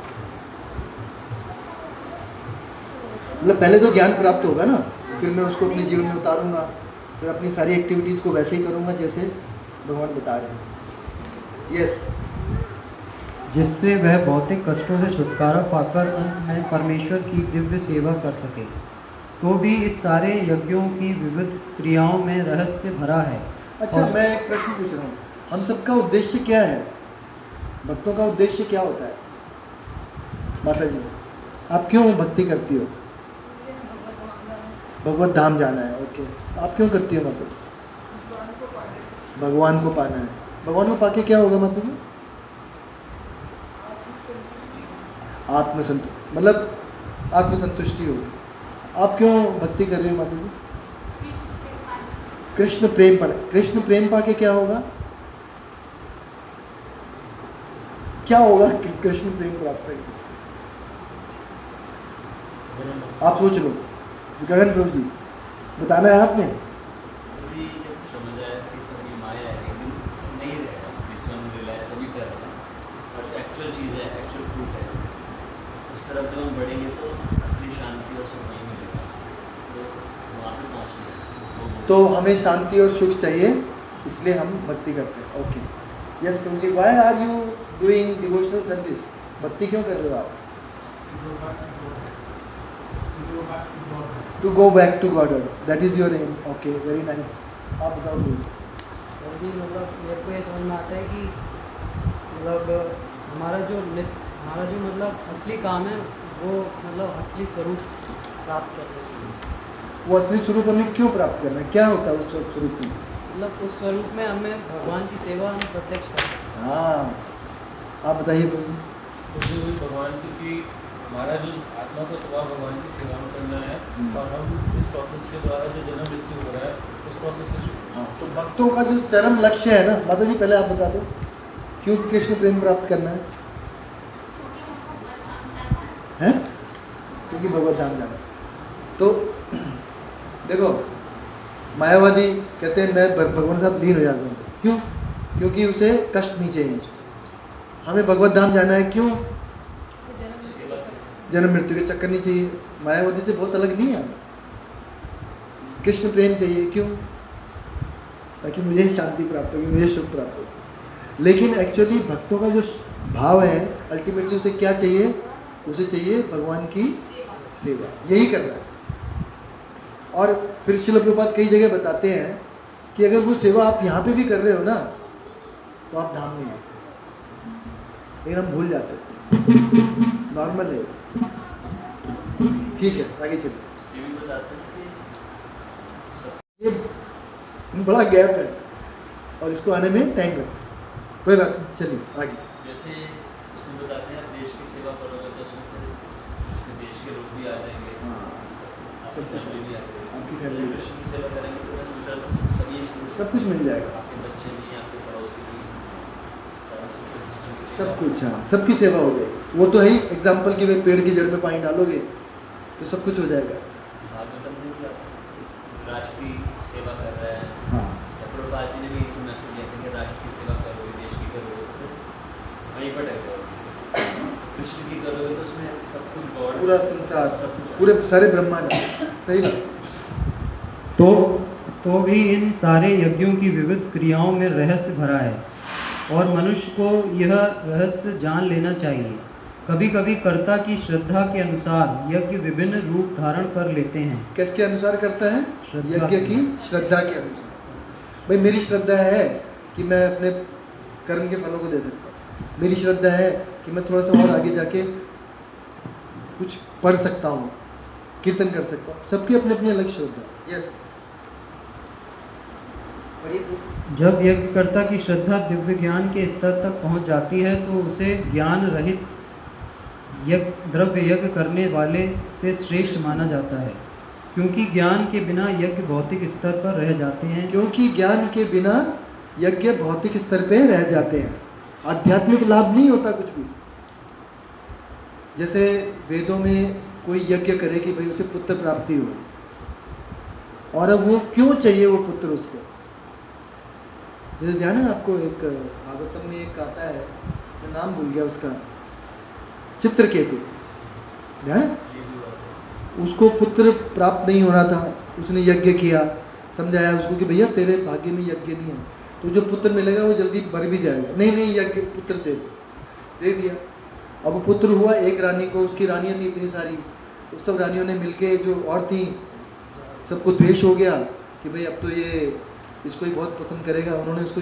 मतलब पहले तो ज्ञान प्राप्त होगा ना, फिर मैं उसको अपने जीवन में उतारूंगा, फिर अपनी सारी एक्टिविटीज़ को वैसे ही करूंगा जैसे भगवान बता रहे हैं। यस। जिससे वह भौतिक कष्टों से छुटकारा पाकर अंत में परमेश्वर की दिव्य सेवा कर सके। तो भी इस सारे यज्ञों की विविध क्रियाओं में रहस्य भरा है। अच्छा, मैं एक प्रश्न पूछ रहा हूँ, हम सबका उद्देश्य क्या है? भक्तों का उद्देश्य क्या होता है? माता जी, आप क्यों भक्ति करती हो? भगवत धाम जाना है। ओके, आप क्यों करती हो माता जी? भगवान को पाना है। भगवान को पाके क्या होगा माता जी? मतलब आत्मसंतुष्टि होगी। आप क्यों भक्ति कर रही हो माता जी? कृष्ण प्रेम पर। कृष्ण प्रेम पाके क्या होगा? क्या होगा कृष्ण प्रेम प्राप्त करके? आप सोच लो। गगन प्रभु जी, बताना है आपने? जब समझ आया कि सभी माया है, लेकिन नहीं रहेगा, विश्व में रिलायंस सभी कर रहे हैं, और जो एक्चुअल चीज़ है, एक्चुअल फ्रूट है, उस तरफ जब हम बढ़ेंगे तो असली शांति और सुख नहीं मिलेगा, तो वहाँ पे पहुँचना है। तो हमें शांति और सुख चाहिए, इसलिए हम भक्ति करते हैं। Okay, yes prabhu ji. Why are you doing devotional service? भक्ति क्यों कर रहे हो आप? To go back to God, that is your aim. Okay, very nice. आप बताओ प्लीज। जी, मतलब मेरे को ये समझ में आता है कि मतलब हमारा जो मतलब असली काम है वो मतलब असली स्वरूप प्राप्त करना चाहिए। वो असली स्वरूप हमें क्यों प्राप्त करना है? क्या होता है उस स्वरूप में? मतलब उस स्वरूप में हमें भगवान की सेवा हम प्रत्यक्ष करते हैं। हाँ, आप बताइए प्रभु। तो जो भगवान की हमारा जो आत्मा का स्वभाव भगवान की सेवा में करना है, और हम इस प्रोसेस के द्वारा जो जन्म मृत्यु हो रहा है उस प्रोसेस से हाँ, तो भक्तों का जो चरम लक्ष्य है ना, माता जी पहले आप बता दो क्यों कृष्ण प्रेम प्राप्त करना है? हैं? क्योंकि भगवत धाम जाना है। तो देखो, मायावादी कहते हैं मैं भगवान के साथ लीन हो जाता हूँ। क्यों? क्योंकि उसे कष्ट नहीं चाहिए। हमें भगवत धाम जाना है, क्यों? जन्म मृत्यु के चक्कर नहीं चाहिए। मायावादी से बहुत अलग नहीं है। कृष्ण प्रेम चाहिए, क्यों? ताकि मुझे शांति प्राप्त होगी, मुझे सुख प्राप्त होगी। लेकिन एक्चुअली भक्तों का जो भाव है, अल्टीमेटली उसे क्या चाहिए? उसे चाहिए भगवान की सेवा, यही करना है। और फिर श्रील प्रभुपाद कई जगह बताते हैं कि अगर वो सेवा आप यहाँ पे भी कर रहे हो ना, तो आप धाम में हो। लेकिन हम भूल जाते हैं, नॉर्मल है। ठीक है, आगे चलिए। ये बड़ा गैप है और इसको आने में टाइम लगता। कोई बात नहीं, चलिए आगे। जैसे उसमें बताते हैं देश की सेवा करोगे तो उसमें फिर देश के लोग भी आ जाएंगे। हाँ, सब कुछ भी आ जाएगा। आपकी फैमिली, कृष्ण की सेवा करेंगे तो मैं सोच रहा था सभी सब कुछ मिल जाएगा। आपके बच्चे भी, आपके पड़ोसी भी, सारा सोशल सिस्टम सब कुछ, हाँ, सबकी सेवा हो जाएगी। वो तो है ही एग्जाम्पल कि वे पेड़ की जड़ में पानी डालोगे तो सब कुछ हो जाएगा। भागवतम में भी राष्ट्र की सेवा कर रहा है। हाँ, प्रभुपाद जी ने भी इस मैसेज दिया था कि राष्ट्र की सेवा करोगे, देश की करोगे तो वहीं पर टक जाओगे। कृष्ण की करोगे तो उसमें सब कुछ गॉड, पूरा संसार, सब कुछ पूरे सारे ब्रह्मांड। सही बात। तो भी इन सारे यज्ञों की विविध क्रियाओं में रहस्य भरा है और मनुष्य को यह रहस्य जान लेना चाहिए। कभी कभी कर्ता की श्रद्धा के अनुसार यज्ञ विभिन्न रूप धारण कर लेते हैं। किसके अनुसार करता है? श्रद्धा यज्ञ की श्रद्धा के अनुसार। भाई मेरी श्रद्धा है कि मैं अपने कर्म के फलों को दे सकता हूँ। मेरी श्रद्धा है कि मैं थोड़ा सा और आगे जाके कुछ पढ़ सकता हूँ, कीर्तन कर सकता हूँ। सबकी अपनी अपनी अलग श्रद्धा। यस, जब यज्ञकर्ता की श्रद्धा दिव्य ज्ञान के स्तर तक पहुंच जाती है तो उसे ज्ञान रहित द्रव्य यज्ञ करने वाले से श्रेष्ठ माना जाता है, क्योंकि ज्ञान के बिना यज्ञ भौतिक स्तर पर रह जाते हैं। क्योंकि ज्ञान के बिना यज्ञ भौतिक स्तर पे रह जाते हैं। आध्यात्मिक लाभ नहीं होता कुछ भी। जैसे वेदों में कोई यज्ञ करे कि भाई उसे पुत्र प्राप्ति हो, और अब वो क्यों चाहिए वो पुत्र उसको? जैसे ध्यान है आपको, एक भागवतम में एक आता है, मैं नाम भूल गया उसका, चित्रकेतु, ध्यान है? उसको पुत्र प्राप्त नहीं हो रहा था, उसने यज्ञ किया, समझाया उसको कि भैया तेरे भाग्य में यज्ञ नहीं है, तो जो पुत्र मिलेगा वो जल्दी मर भी जाएगा। नहीं नहीं, यज्ञ पुत्र दे दिया। अब वो पुत्र हुआ एक रानी को, उसकी रानियाँ थी इतनी सारी, तो सब रानियों ने मिलके, जो और थी, सबको द्वेष हो गया कि भाई अब तो ये इसको ही बहुत पसंद करेगा। उन्होंने उसको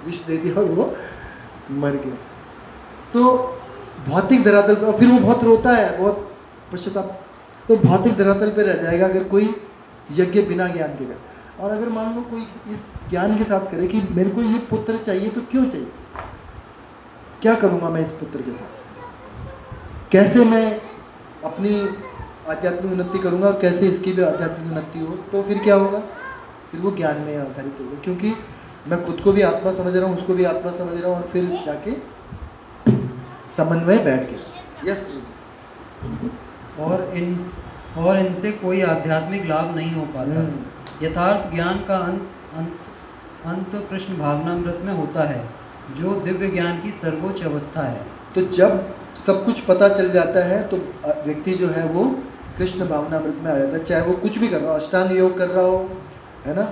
विष दे दिया और वो मर गया। तो भौतिक धरातल पर, फिर वो बहुत रोता है, बहुत पश्चाताप, तो भौतिक धरातल पर रह जाएगा अगर कोई यज्ञ बिना ज्ञान के करे। और अगर मान लो कोई इस ज्ञान के साथ करे कि मेरे को ये पुत्र चाहिए, तो क्यों चाहिए, क्या करूँगा मैं इस पुत्र के साथ, कैसे मैं अपनी आध्यात्मिक उन्नति करूँगा और कैसे इसकी भी आध्यात्मिक उन्नति हो, तो फिर क्या होगा? फिर वो ज्ञान में आधारित होगा, क्योंकि मैं खुद को भी आत्मा समझ रहा हूँ, उसको भी आत्मा समझ रहा हूँ, और फिर जाके समन्वय बैठ गया। यस। और इनसे कोई आध्यात्मिक लाभ नहीं हो पाता। यथार्थ ज्ञान का अंत कृष्ण भावनामृत में होता है, जो दिव्य ज्ञान की सर्वोच्च अवस्था है। तो जब सब कुछ पता चल जाता है तो व्यक्ति जो है वो कृष्ण भावनामृत में आ जाता है। चाहे वो कुछ भी कर रहा हो, अष्टांग योग कर रहा हो, है ना,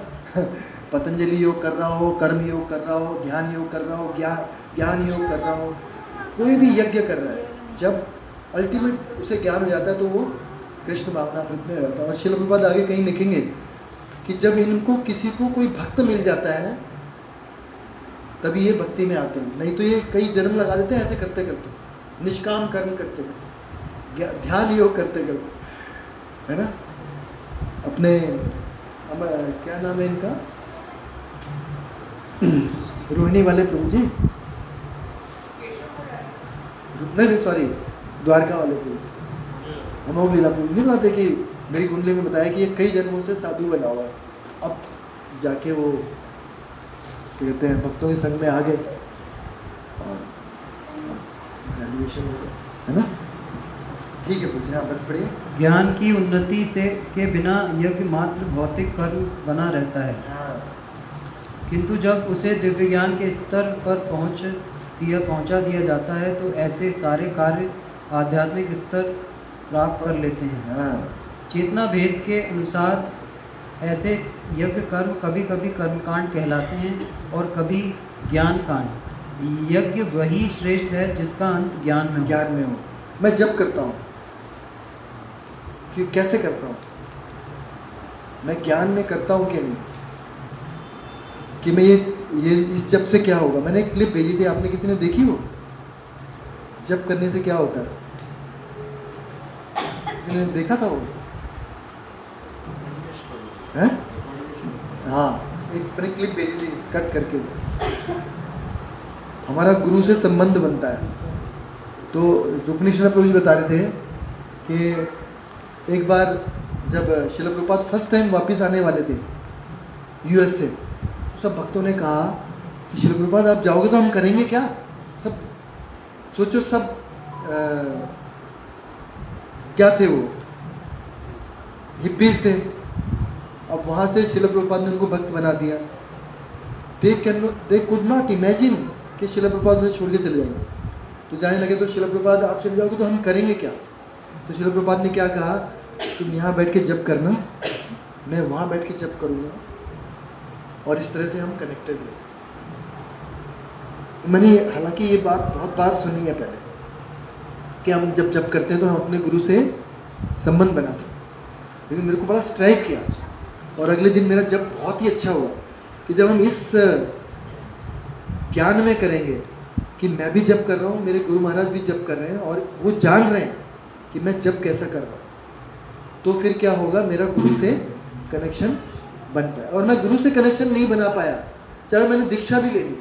पतंजलि योग कर रहा हो, कर्म योग कर रहा हो, ध्यान योग कर रहा हो, ज्ञान योग कर रहा हो, कोई भी यज्ञ कर रहा है, जब अल्टीमेट उसे ज्ञान हो जाता है तो वो कृष्ण भावनामृत में हो जाता है। और श्रील प्रभुपाद आगे कहीं लिखेंगे कि जब इनको किसी को कोई भक्त मिल जाता है तभी ये भक्ति में आते हैं, नहीं तो ये कई जन्म लगा देते हैं ऐसे करते करते, निष्काम कर्म करते करते, ध्यान योग करते करते, है ना। अपने क्या नाम है इनका, रोहिणी वाले प्रभु जी, नहीं सॉरी, द्वारका वाले प्रभु, अमोघ लीला प्रभु नहीं बताते कि मेरी कुंडली में बताया कि ये कई जन्मों से साधु बना हुआ है, अब जाके वो क्या कहते हैं भक्तों के संग में आ गए और ग्रेजुएशन हो गया, है ना? ठीक है पूछे, हाँ बस पढ़िए। ज्ञान की उन्नति से के बिना यज्ञ मात्र भौतिक कर्म बना रहता है, हाँ किंतु जब उसे दिव्य ज्ञान के स्तर पर पहुंचा दिया जाता है तो ऐसे सारे कार्य आध्यात्मिक स्तर प्राप्त कर लेते हैं। हाँ चेतना भेद के अनुसार ऐसे यज्ञ कर्म कभी कभी कर्मकांड कहलाते हैं और कभी ज्ञान कांड। यज्ञ वही श्रेष्ठ है जिसका अंत ज्ञान में हो। ज्ञान में हो। मैं जब करता हूँ कि कैसे करता हूँ, मैं ज्ञान में करता हूँ कि नहीं, कि मैं ये इस जब से क्या होगा। मैंने एक क्लिप भेजी थी, आपने किसी ने देखी वो? जब करने से क्या होता है, किसी ने देखा था वो? हैं? हाँ, एक मैंने क्लिप भेजी थी कट करके। हमारा गुरु से संबंध बनता है। तो उपनिषद प्रभु जी बता रहे थे कि एक बार जब श्रील प्रभुपाद फर्स्ट टाइम वापस आने वाले थे यूएस से, सब भक्तों ने कहा कि श्रील प्रभुपाद आप जाओगे तो हम करेंगे क्या? सब सोचो, सब क्या थे वो, हिप्पीज थे। अब वहाँ से श्रील प्रभुपाद ने उनको भक्त बना दिया। दे कुड नॉट इमेजिन कि श्रील प्रभुपाद उन्हें छोड़ के चले जाएंगे। तो जाने लगे तो श्रील प्रभुपाद आप चले जाओगे तो हम करेंगे क्या? तो श्रील प्रभुपाद ने क्या कहा, तुम यहाँ बैठ के जप करना, मैं वहाँ बैठ के जप करूँगा, और इस तरह से हम कनेक्टेड हैं। मैंने हालांकि ये बात बहुत बार सुनी है पहले कि हम जब जप करते हैं तो हम अपने गुरु से संबंध बना सकते हैं, लेकिन मेरे को बड़ा स्ट्राइक किया। और अगले दिन मेरा जप बहुत ही अच्छा हुआ कि जब हम इस ज्ञान में करेंगे कि मैं भी जप कर रहा हूँ, मेरे गुरु महाराज भी जप कर रहे हैं, और वो जान रहे हैं कि मैं जप कैसा कर रहा हूँ, तो फिर क्या होगा, मेरा गुरु से कनेक्शन बन पाया। और मैं गुरु से कनेक्शन नहीं बना पाया, चाहे मैंने दीक्षा भी ले ली,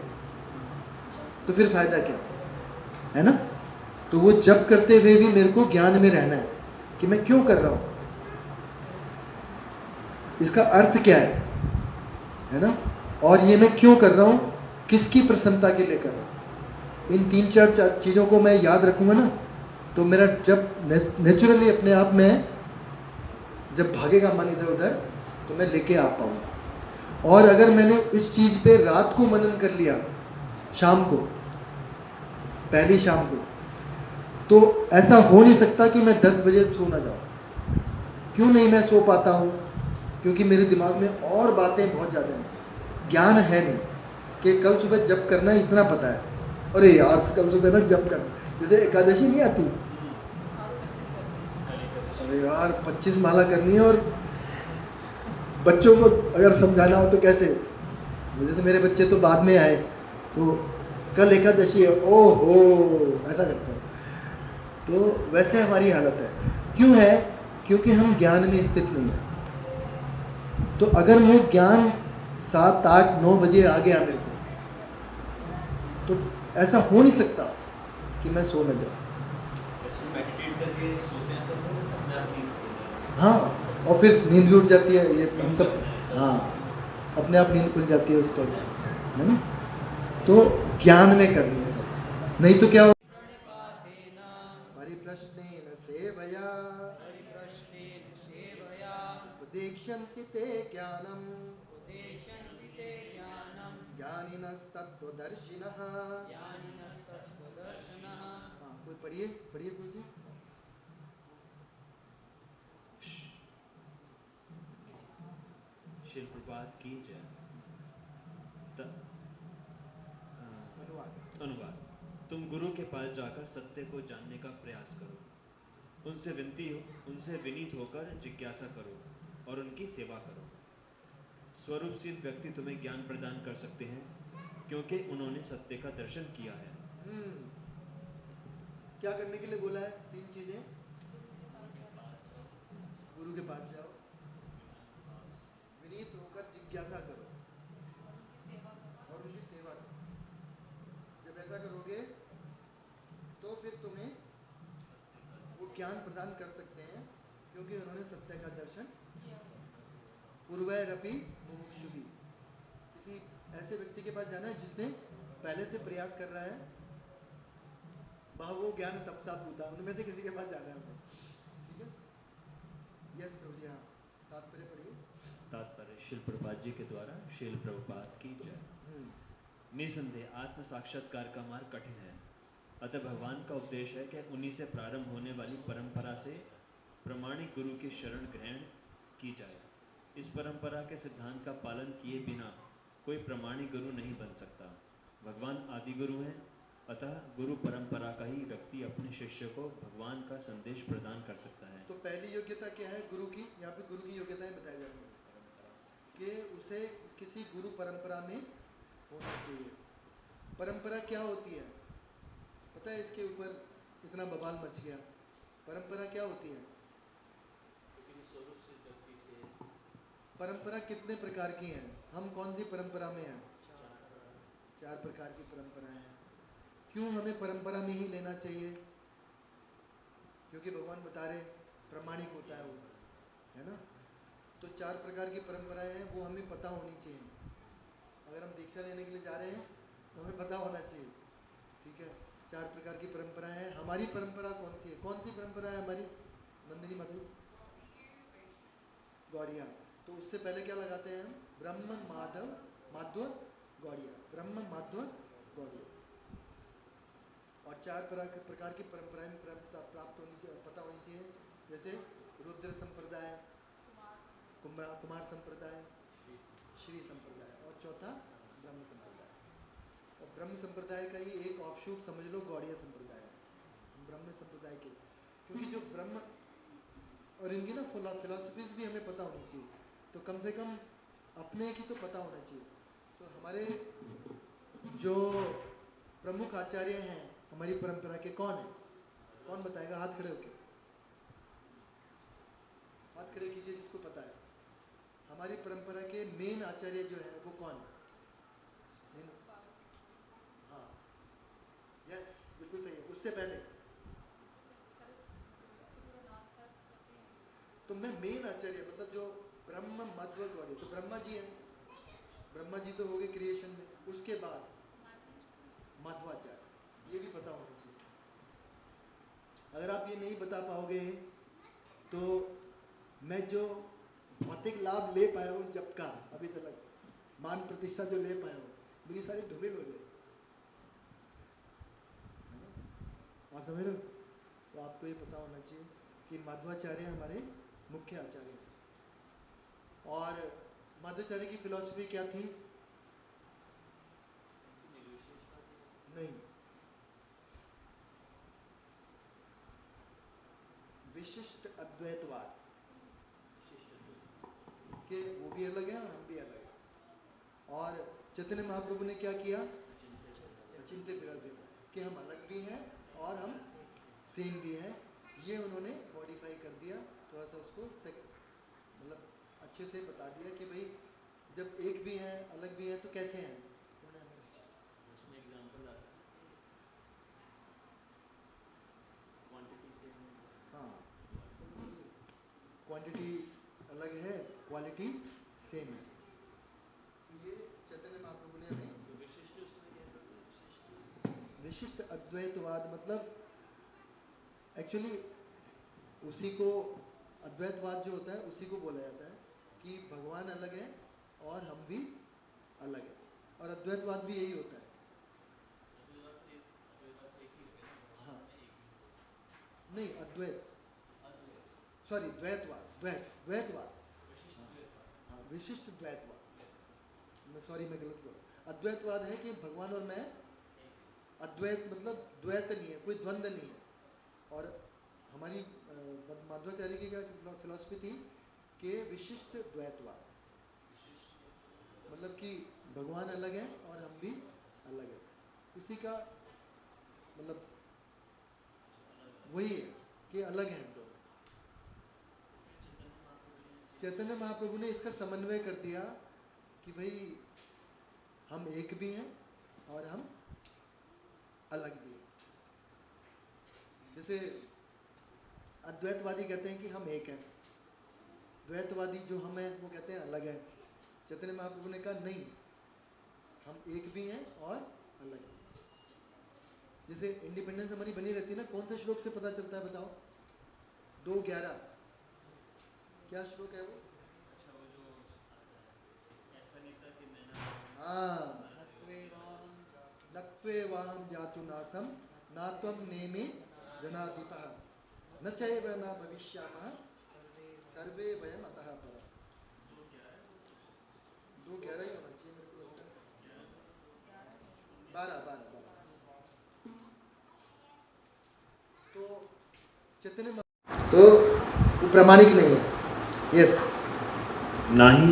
तो फिर फायदा क्या, है ना? तो वो जप करते हुए भी मेरे को ज्ञान में रहना है कि मैं क्यों कर रहा हूँ, इसका अर्थ क्या है ना? और ये मैं क्यों कर रहा हूँ, किसकी प्रसन्नता के लिए कर रहा हूँ। इन तीन चार चीज़ों को मैं याद रखूँगा ना, तो मेरा जब नेचुरली अपने आप में जब भागेगा मन इधर उधर, तो मैं लेके आ पाऊँगा। और अगर मैंने इस चीज़ पे रात को मनन कर लिया, शाम को, पहली शाम को, तो ऐसा हो नहीं सकता कि मैं 10 बजे सो ना जाऊँ। क्यों नहीं मैं सो पाता हूँ? क्योंकि मेरे दिमाग में और बातें बहुत ज़्यादा हैं, ज्ञान है नहीं कि कल सुबह जप करना है, इतना पता है, अरे यार कल सुबह ना जप करना, जैसे एकादशी नहीं आती, अरे यार 25 माला करनी है, और बच्चों को अगर समझाना हो तो कैसे, जैसे मेरे बच्चे तो बाद में आए, तो कल एकादशी है, ओहो ऐसा करते हैं। तो वैसे हमारी हालत है। क्यों है? क्योंकि हम ज्ञान में स्थित नहीं है। तो अगर मैं ज्ञान 7, 8, 9 बजे आ गया मेरे को, तो ऐसा हो नहीं सकता कि मैं सो न जाऊँ। मेडिटेट करके सोते हैं तो फिर अपने आप नींद खुल जाती है। हाँ, और फिर नींद भी उठ जाती है, ये हम सब, हाँ अपने आप नींद खुल जाती है उसको, है ना? तो ज्ञान में करनी है सब, नहीं तो क्या हो, परिप्रश्नेन सेवया उपदेक्ष्यन्ति ते ज्ञानम् ज्ञानिनस्तत्त्वदर्शिनः। हाँ, कोई पढ़िए पढ़िए कोई जी। शिल प्रभात की जय। अनुवाद। तुम गुरु के पास जाकर सत्य को जानने का प्रयास करो, उनसे विनीत होकर जिज्ञासा करो और उनकी सेवा करो। स्वरूप सिद्ध व्यक्ति तुम्हें ज्ञान प्रदान कर सकते हैं, क्योंकि उन्होंने सत्य का दर्शन किया है। क्या करने के लिए बोला है? 3 चीजें। गुरु के पास जाओ, विनीत होकर जिज्ञासा करो और ऐसा करोगे तो फिर तुम्हें वो ज्ञान प्रदान कर सकते हैं, क्योंकि उन्होंने सत्य का दर्शन पूर्वैरपि मुमुक्षुभि। किसी ऐसे व्यक्ति के पास जाना है जिसने पहले से प्रयास कर रहा है, बहवो ज्ञान तपसा पूता, उनमें से किसी के पास जाना है हमें। ठीक है, यस प्रभु जी। हाँ, तात्पर्य पढ़िए। तात्पर्य शिल प्रभुपाद जी के द्वारा शिल प्रभुपाद की जय। निसंदेह आत्म साक्षात्कार का मार्ग कठिन है, अतः भगवान का उपदेश है कि उन्हीं से प्रारंभ होने वाली परंपरा से प्रामाणिक गुरु की शरण ग्रहण की जाए। इस परंपरा के सिद्धांत का पालन किए बिना कोई प्रामाणिक गुरु नहीं बन सकता। भगवान आदि गुरु हैं, अतः गुरु परंपरा का ही व्यक्ति अपने शिष्य को भगवान का संदेश प्रदान कर सकता है। तो पहली योग्यता क्या है गुरु की? यहाँ पे गुरु की योग्यताएं बताई जा रही हैं कि उसे किसी गुरु परंपरा में होना चाहिए। परंपरा क्या होती है पता है? इसके ऊपर इतना बवाल मच गया। परंपरा क्या होती है? परंपरा कितने प्रकार की हैं? हम कौन सी परंपरा में हैं? 4 प्रकार की परंपरा है। क्यों हमें परंपरा में ही लेना चाहिए? क्योंकि भगवान बता रहे प्रामाणिक होता है वो, है ना। तो 4 प्रकार की परंपराएं हैं, वो हमें पता होनी चाहिए। अगर हम दीक्षा लेने के लिए जा रहे हैं तो हमें पता होना चाहिए। ठीक है, 4 प्रकार की परंपराएं हैं। हमारी परंपरा कौन सी है? कौन सी परंपरा है हमारी? नंदिनी माता जी? गौड़िया। तो उससे पहले क्या लगाते हैं हम? ब्रह्म माध्व गौड़िया, ब्रह्म माध्व गौड़िया। और 4 प्रकार की परंपराएं प्राप्त होनी चाहिए, पता होनी चाहिए। जैसे रुद्र संप्रदाय, कुमार संप्रदाय, श्री संप्रदाय, और चौथा ब्रह्म संप्रदाय। और ब्रह्म संप्रदाय का ही एक ऑफशूट समझ लो गौड़िया संप्रदाय है, ब्रह्म संप्रदाय के। क्योंकि जो ब्रह्म और इनकी ना फिलॉसफीज भी हमें पता होनी चाहिए। तो कम से कम अपने की तो पता होना चाहिए। तो हमारे जो प्रमुख आचार्य हैं हमारी परंपरा के कौन है? कौन बताएगा? हाथ खड़े होके हाथ खड़े कीजिए जिसको पता है। हमारी परंपरा के मेन आचार्य जो है वो कौन है? हाँ, यस, बिल्कुल सही है। उससे पहले तो मैं मेन आचार्य मतलब जो ब्रह्म मध्व गौड़िया, तो ब्रह्मा जी हैं। ब्रह्मा जी तो हो गए क्रिएशन में, उसके बाद मध्वाचार्य, ये भी पता होना चाहिए। अगर आप ये नहीं बता पाओगे तो मैं जो भौतिक लाभ ले पाया हूँ जब का अभी तक, मान प्रतिष्ठा जो ले पाया हूँ, मेरी सारी धूमिल हो जाए। आप समझ रहे हो? तो आपको ये पता होना चाहिए कि माध्वाचार्य हमारे मुख्य आचार्य हैं। और माध्वाचार्य की फिलॉसफी क्या थी? नहीं, विशिष्ट अद्वैतवाद के वो भी अलग है और हम भी अलग हैं। और चैतन्य महाप्रभु ने क्या किया? अचिंत्य विरल कि हम अलग भी हैं और हम सेम भी हैं। ये उन्होंने मॉडिफाई कर दिया, थोड़ा सा उसको मतलब अच्छे से बता दिया कि भाई जब एक भी हैं अलग भी हैं तो कैसे हैं। उसमें एग्जांपल आता है क्वांटिटी से। हाँ, क्वांटिटी अलग है, क्वालिटी सेम है। ये चैतन्य महाप्रभु ने हमें विशिष्ट उसमें क्या करते हैं? विशिष्ट अद्वैतवाद मतलब एक्चुअली उसी को अद्वैतवाद जो होता है उसी को बोला जाता है कि भगवान अलग है और हम भी अलग है। और अद्वैतवाद भी यही होता है। हाँ, नहीं अद्वैत, सॉरी द्वैतवाद, द्वैतवाद, हाँ विशिष्ट द्वैतवाद। मैं सॉरी मैं गलत बोला। अद्वैतवाद है कि भगवान और मैं, अद्वैत मतलब द्वैत नहीं है, कोई द्वंद्व नहीं है। और हमारी माध्वाचार्य की क्या फिलॉसफी थी कि विशिष्ट द्वैतवाद, मतलब कि भगवान अलग है और हम भी अलग है। उसी का मतलब वही है कि अलग हैं दोनों। चैतन्य महाप्रभु ने इसका समन्वय कर दिया कि भाई हम एक भी हैं और हम अलग भी है। जैसे अद्वैतवादी कहते हैं कि हम एक हैं, द्वैतवादी जो हम हैं वो कहते हैं अलग है। चैतन्य महाप्रभु ने कहा नहीं, हम एक भी हैं और अलग भी। जैसे इंडिपेंडेंस हमारी बनी रहती है ना, कौन सा श्लोक से पता चलता है बताओ? 2:11 क्या श्लोक है वो? अच्छा, वो जो ऐसा नहीं था कि मैंने हाँ, नत्वेवाहं जातु नासम नात्वं नेमे जनाधिपः न चैव न भविष्यामः सर्वे वयम अतः परः। 2:11 ही होना चाहिए मेरे को लगता है। 12 तो चैतन्य तो वो प्रामाणिक नहीं है। यस, ना ही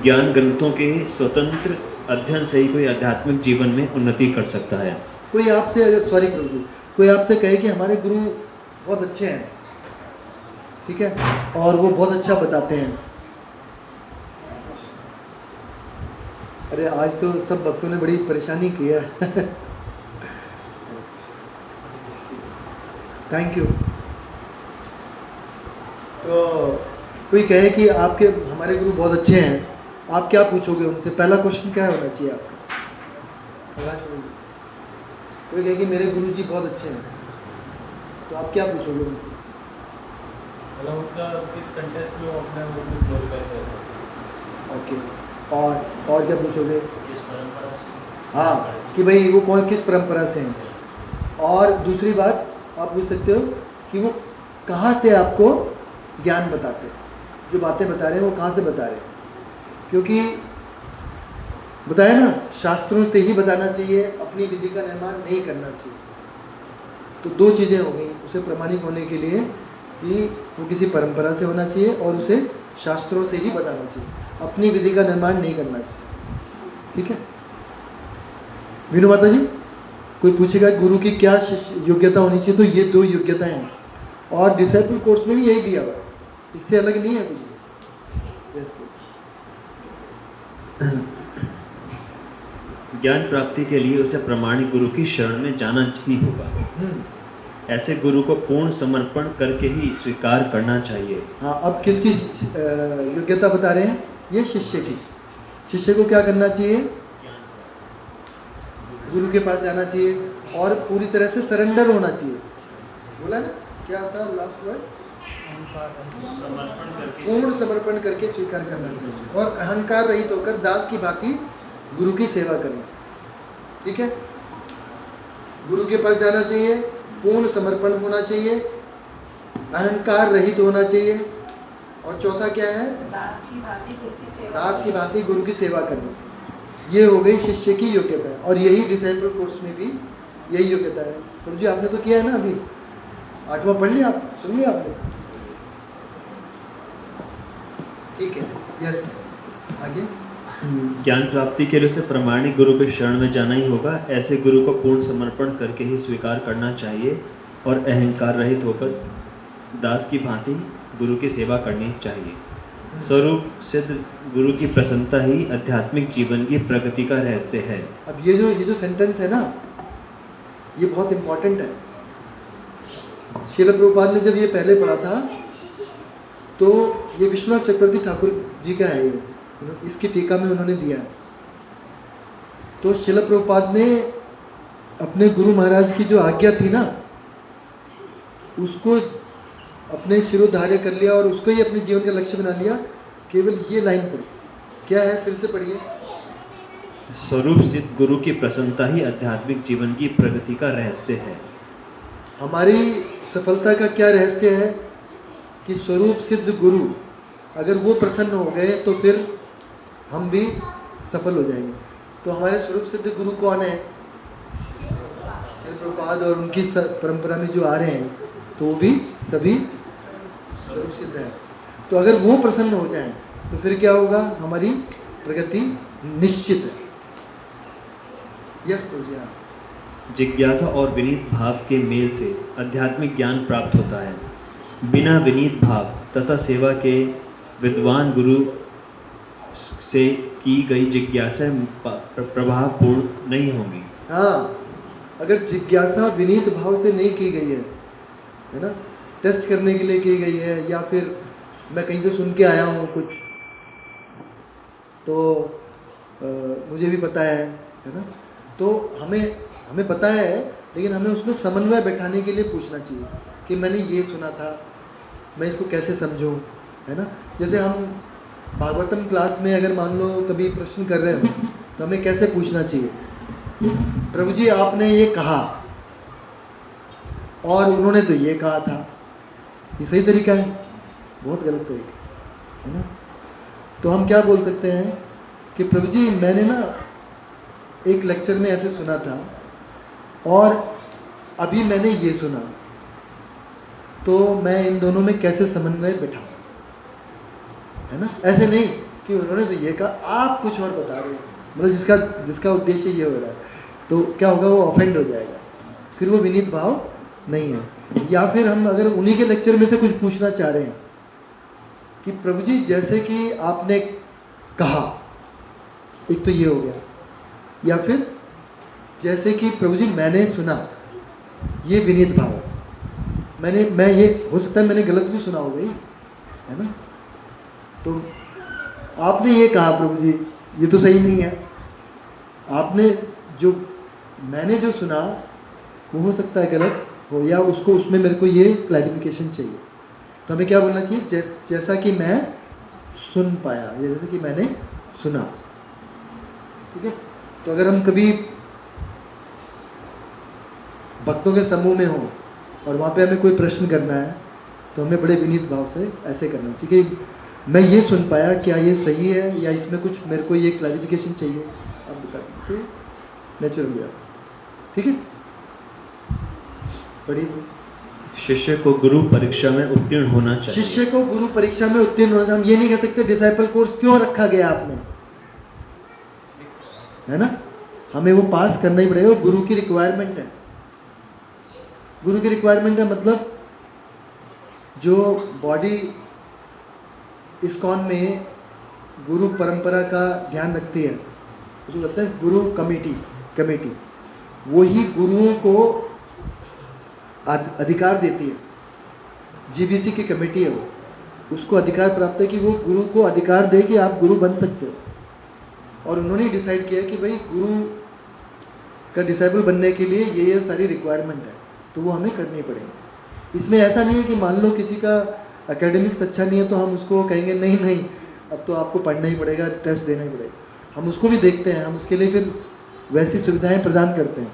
ज्ञान ग्रंथों के स्वतंत्र अध्ययन से ही कोई आध्यात्मिक जीवन में उन्नति कर सकता है। कोई आपसे अगर, सॉरी प्रभु जी, कोई आपसे कहे कि हमारे गुरु बहुत अच्छे हैं, ठीक है, और वो बहुत अच्छा बताते हैं, अरे आज तो सब भक्तों ने बड़ी परेशानी की है थैंक यू। तो कोई कहे कि आपके हमारे गुरु बहुत अच्छे हैं, आप क्या पूछोगे उनसे? पहला क्वेश्चन क्या होना चाहिए आपका? कोई कहे कि मेरे गुरु जी बहुत अच्छे हैं, तो आप क्या पूछोगे उनसे? मतलब उनका किस कंटेस्ट में वो अपने वो ग्लोरीफाई कर रहे हैं। ओके, और क्या पूछोगे? किस परंपरा से? हाँ, कि भाई वो कौन किस परंपरा से हैं। और दूसरी बात आप पूछ सकते हो कि वो कहाँ से आपको ज्ञान बताते हैं, जो बातें बता रहे हैं वो कहाँ से बता रहे हैं। क्योंकि बताया ना, शास्त्रों से ही बताना चाहिए, अपनी विधि का निर्माण नहीं करना चाहिए। तो दो चीज़ें हो गई उसे प्रमाणिक होने के लिए, कि वो किसी परंपरा से होना चाहिए और उसे शास्त्रों से ही बताना चाहिए, अपनी विधि का निर्माण नहीं करना चाहिए। ठीक है वीनू माता जी, कोई पूछेगा गुरु की क्या योग्यता होनी चाहिए, तो ये दो योग्यताएं हैं, और डिसाइपल कोर्स में भी यही दिया हुआ है, इससे अलग नहीं है कुछ। ज्ञान प्राप्ति के लिए उसे प्रमाणिक गुरु की शरण में जाना ही होगा। ऐसे गुरु को पूर्ण समर्पण करके ही स्वीकार करना चाहिए। हाँ, अब किसकी योग्यता बता रहे हैं? ये शिष्य की। शिष्य को क्या करना चाहिए? गुरु के पास जाना चाहिए और पूरी तरह से सरेंडर होना चाहिए। बोला ना, क्या था लास्ट वर्ड? पूर्ण समर्पण करके स्वीकार करना चाहिए और अहंकार रहित होकर दास की भांति गुरु की सेवा करनी चाहिए। ठीक है, गुरु के पास जाना चाहिए, पूर्ण समर्पण होना चाहिए, अहंकार रहित होना चाहिए, और चौथा क्या है? दास की भांति गुरु की सेवा करनी चाहिए। ये हो गई शिष्य की योग्यता है, और यही डिसाइपल कोर्स में भी यही योग्यता है। प्रभु जी आपने तो किया है ना, अभी 8वां पढ़ लिया, आप सुन लिया आपने? ठीक है, यस, आगे। ज्ञान प्राप्ति के लिए उसे प्रमाणिक गुरु के शरण में जाना ही होगा। ऐसे गुरु को पूर्ण समर्पण करके ही स्वीकार करना चाहिए और अहंकार रहित होकर दास की भांति गुरु की सेवा करनी चाहिए। स्वरूप सिद्ध गुरु की प्रसन्नता ही आध्यात्मिक जीवन की प्रगति का रहस्य है। अब ये जो सेंटेंस है ना, ये बहुत इम्पोर्टेंट है। श्रील प्रभुपाद ने जब ये पहले पढ़ा था, तो ये विश्वनाथ चक्रवर्ती ठाकुर जी का है, ये इसकी टीका में उन्होंने दिया है। तो श्रील प्रभुपाद ने अपने गुरु महाराज की जो आज्ञा थी ना, उसको अपने शिरोधार्य कर लिया और उसको ही अपने जीवन का लक्ष्य बना लिया। केवल ये लाइन पढ़ी, क्या है, फिर से पढ़िए। स्वरूप सिद्ध गुरु की प्रसन्नता ही आध्यात्मिक जीवन की प्रगति का रहस्य है। हमारी सफलता का क्या रहस्य है? कि स्वरूप सिद्ध गुरु अगर वो प्रसन्न हो गए तो फिर हम भी सफल हो जाएंगे। तो हमारे स्वरूप सिद्ध गुरु कौन है? श्री प्रभुपाद और उनकी परंपरा में जो आ रहे हैं, तो वो भी सभी स्वरूप सिद्ध है। तो अगर वो प्रसन्न हो जाएं तो फिर क्या होगा? हमारी प्रगति निश्चित है। यस प्रभु जी। जिज्ञासा और विनीत भाव के मेल से आध्यात्मिक ज्ञान प्राप्त होता है। बिना विनीत भाव तथा सेवा के विद्वान गुरु से की गई जिज्ञासा प्रभावपूर्ण नहीं होंगी। हाँ, अगर जिज्ञासा विनीत भाव से नहीं की गई है ना, टेस्ट करने के लिए की गई है, या फिर मैं कहीं से सुन के आया हूँ कुछ, तो मुझे भी पता है ना, तो हमें पता है, लेकिन हमें उसमें समन्वय बैठाने के लिए पूछना चाहिए कि मैंने ये सुना था, मैं इसको कैसे समझूं, है ना। जैसे हम भागवतम क्लास में अगर मान लो कभी प्रश्न कर रहे हो तो हमें कैसे पूछना चाहिए, प्रभु जी आपने ये कहा और उन्होंने तो ये कहा था, ये सही तरीका है? बहुत गलत तरीका है ना। तो हम क्या बोल सकते हैं कि प्रभु जी मैंने ना एक लेक्चर में ऐसे सुना था और अभी मैंने ये सुना, तो मैं इन दोनों में कैसे समन्वय बैठाऊं, है ना। ऐसे नहीं कि उन्होंने तो ये कहा, आप कुछ और बता रहे हो, मतलब जिसका उद्देश्य ये हो रहा है, तो क्या होगा, वो ऑफेंड हो जाएगा, फिर वो विनीत भाव नहीं है। या फिर हम अगर उन्हीं के लेक्चर में से कुछ पूछना चाह रहे हैं कि प्रभु जी जैसे कि आपने कहा, एक तो ये हो गया, या फिर जैसे कि प्रभु जी मैंने सुना, ये विनीत भाव है। मैं ये हो सकता है मैंने गलत भी सुना होगा, है ना। तो आपने ये कहा प्रभु जी, ये तो सही नहीं है, मैंने जो सुना वो हो सकता है गलत हो, या उसको उसमें मेरे को ये क्लैरिफिकेशन चाहिए। तो हमें क्या बोलना चाहिए, जैसा कि मैं सुन पाया, या जैसा कि मैंने सुना, ठीक है। तो अगर हम कभी भक्तों के समूह में हों और वहाँ पे हमें कोई प्रश्न करना है, तो हमें बड़े विनीत भाव से ऐसे करना चाहिए कि मैं ये सुन पाया, क्या ये सही है, या इसमें कुछ मेरे को ये क्लैरिफिकेशन चाहिए, आप बता दीजिए। तो नेचुरली आप, ठीक है, पढ़िए। शिष्य को गुरु परीक्षा में उत्तीर्ण होना चाहिए। शिष्य को गुरु परीक्षा में उत्तीर्ण होना चाहिए। हम ये नहीं कह सकते डिसाइपल कोर्स क्यों रखा गया आपने, है ना, हमें वो पास करना ही पड़ेगा, गुरु की रिक्वायरमेंट है। गुरु की रिक्वायरमेंट है मतलब जो बॉडी इस्कॉन में गुरु परंपरा का ध्यान रखती है, उसको कहते हैं गुरु कमेटी। वही गुरुओं को अधिकार देती है। जीबीसी की कमेटी है वो, उसको अधिकार प्राप्त है कि वो गुरु को अधिकार दे कि आप गुरु बन सकते हो। और उन्होंने डिसाइड किया कि भाई गुरु का डिसाइबल बनने के लिए ये सारी रिक्वायरमेंट है, तो वो हमें करनी पड़ेगी। इसमें ऐसा नहीं है कि मान लो किसी का एकेडमिक्स अच्छा नहीं है तो हम उसको कहेंगे नहीं अब तो आपको पढ़ना ही पड़ेगा, टेस्ट देना ही पड़ेगा। हम उसको भी देखते हैं, हम उसके लिए फिर वैसी सुविधाएं प्रदान करते हैं,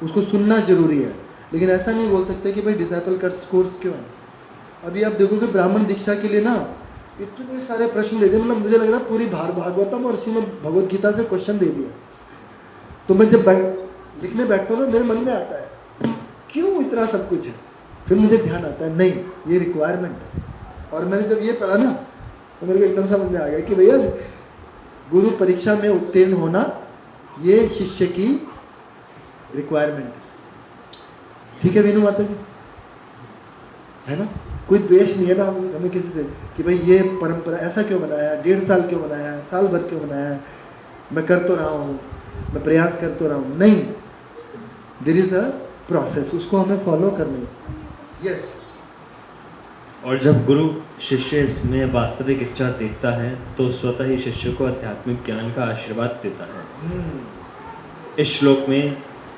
उसको सुनना जरूरी है। लेकिन ऐसा नहीं बोल सकते कि भाई डिसाइपल कोर्स क्यों है। अभी आप देखोगे ब्राह्मण दीक्षा के लिए ना इतने सारे प्रश्न दे दिए, मतलब मुझे लग रहा है पूरी भागवतम और श्रीमद् भगवद गीता से क्वेश्चन दे दिया। तो मैं जब लिखने बैठता हूँ ना, मेरे मन में आता है क्यों इतना सब कुछ है, फिर मुझे ध्यान आता है नहीं ये रिक्वायरमेंट है। और मैंने जब ये पढ़ा ना तो मेरे को एकदम समझ में आ गया कि भैया गुरु परीक्षा में उत्तीर्ण होना ये शिष्य की रिक्वायरमेंट है। ठीक है वीनू माता जी, है ना, कोई द्वेष नहीं है ना हमें किसी से कि भाई ये परंपरा ऐसा क्यों बनाया, 1.5 साल क्यों बनाया, साल भर क्यों बनाया है, मैं कर तो रहा हूँ, मैं प्रयास कर तो रहा हूँ। नहीं, देयर इज अ प्रोसेस, उसको हमें फॉलो करना है। यस। और जब गुरु शिष्य में वास्तविक इच्छा देखता है तो स्वतः ही शिष्य को आध्यात्मिक ज्ञान का आशीर्वाद देता है। इस श्लोक में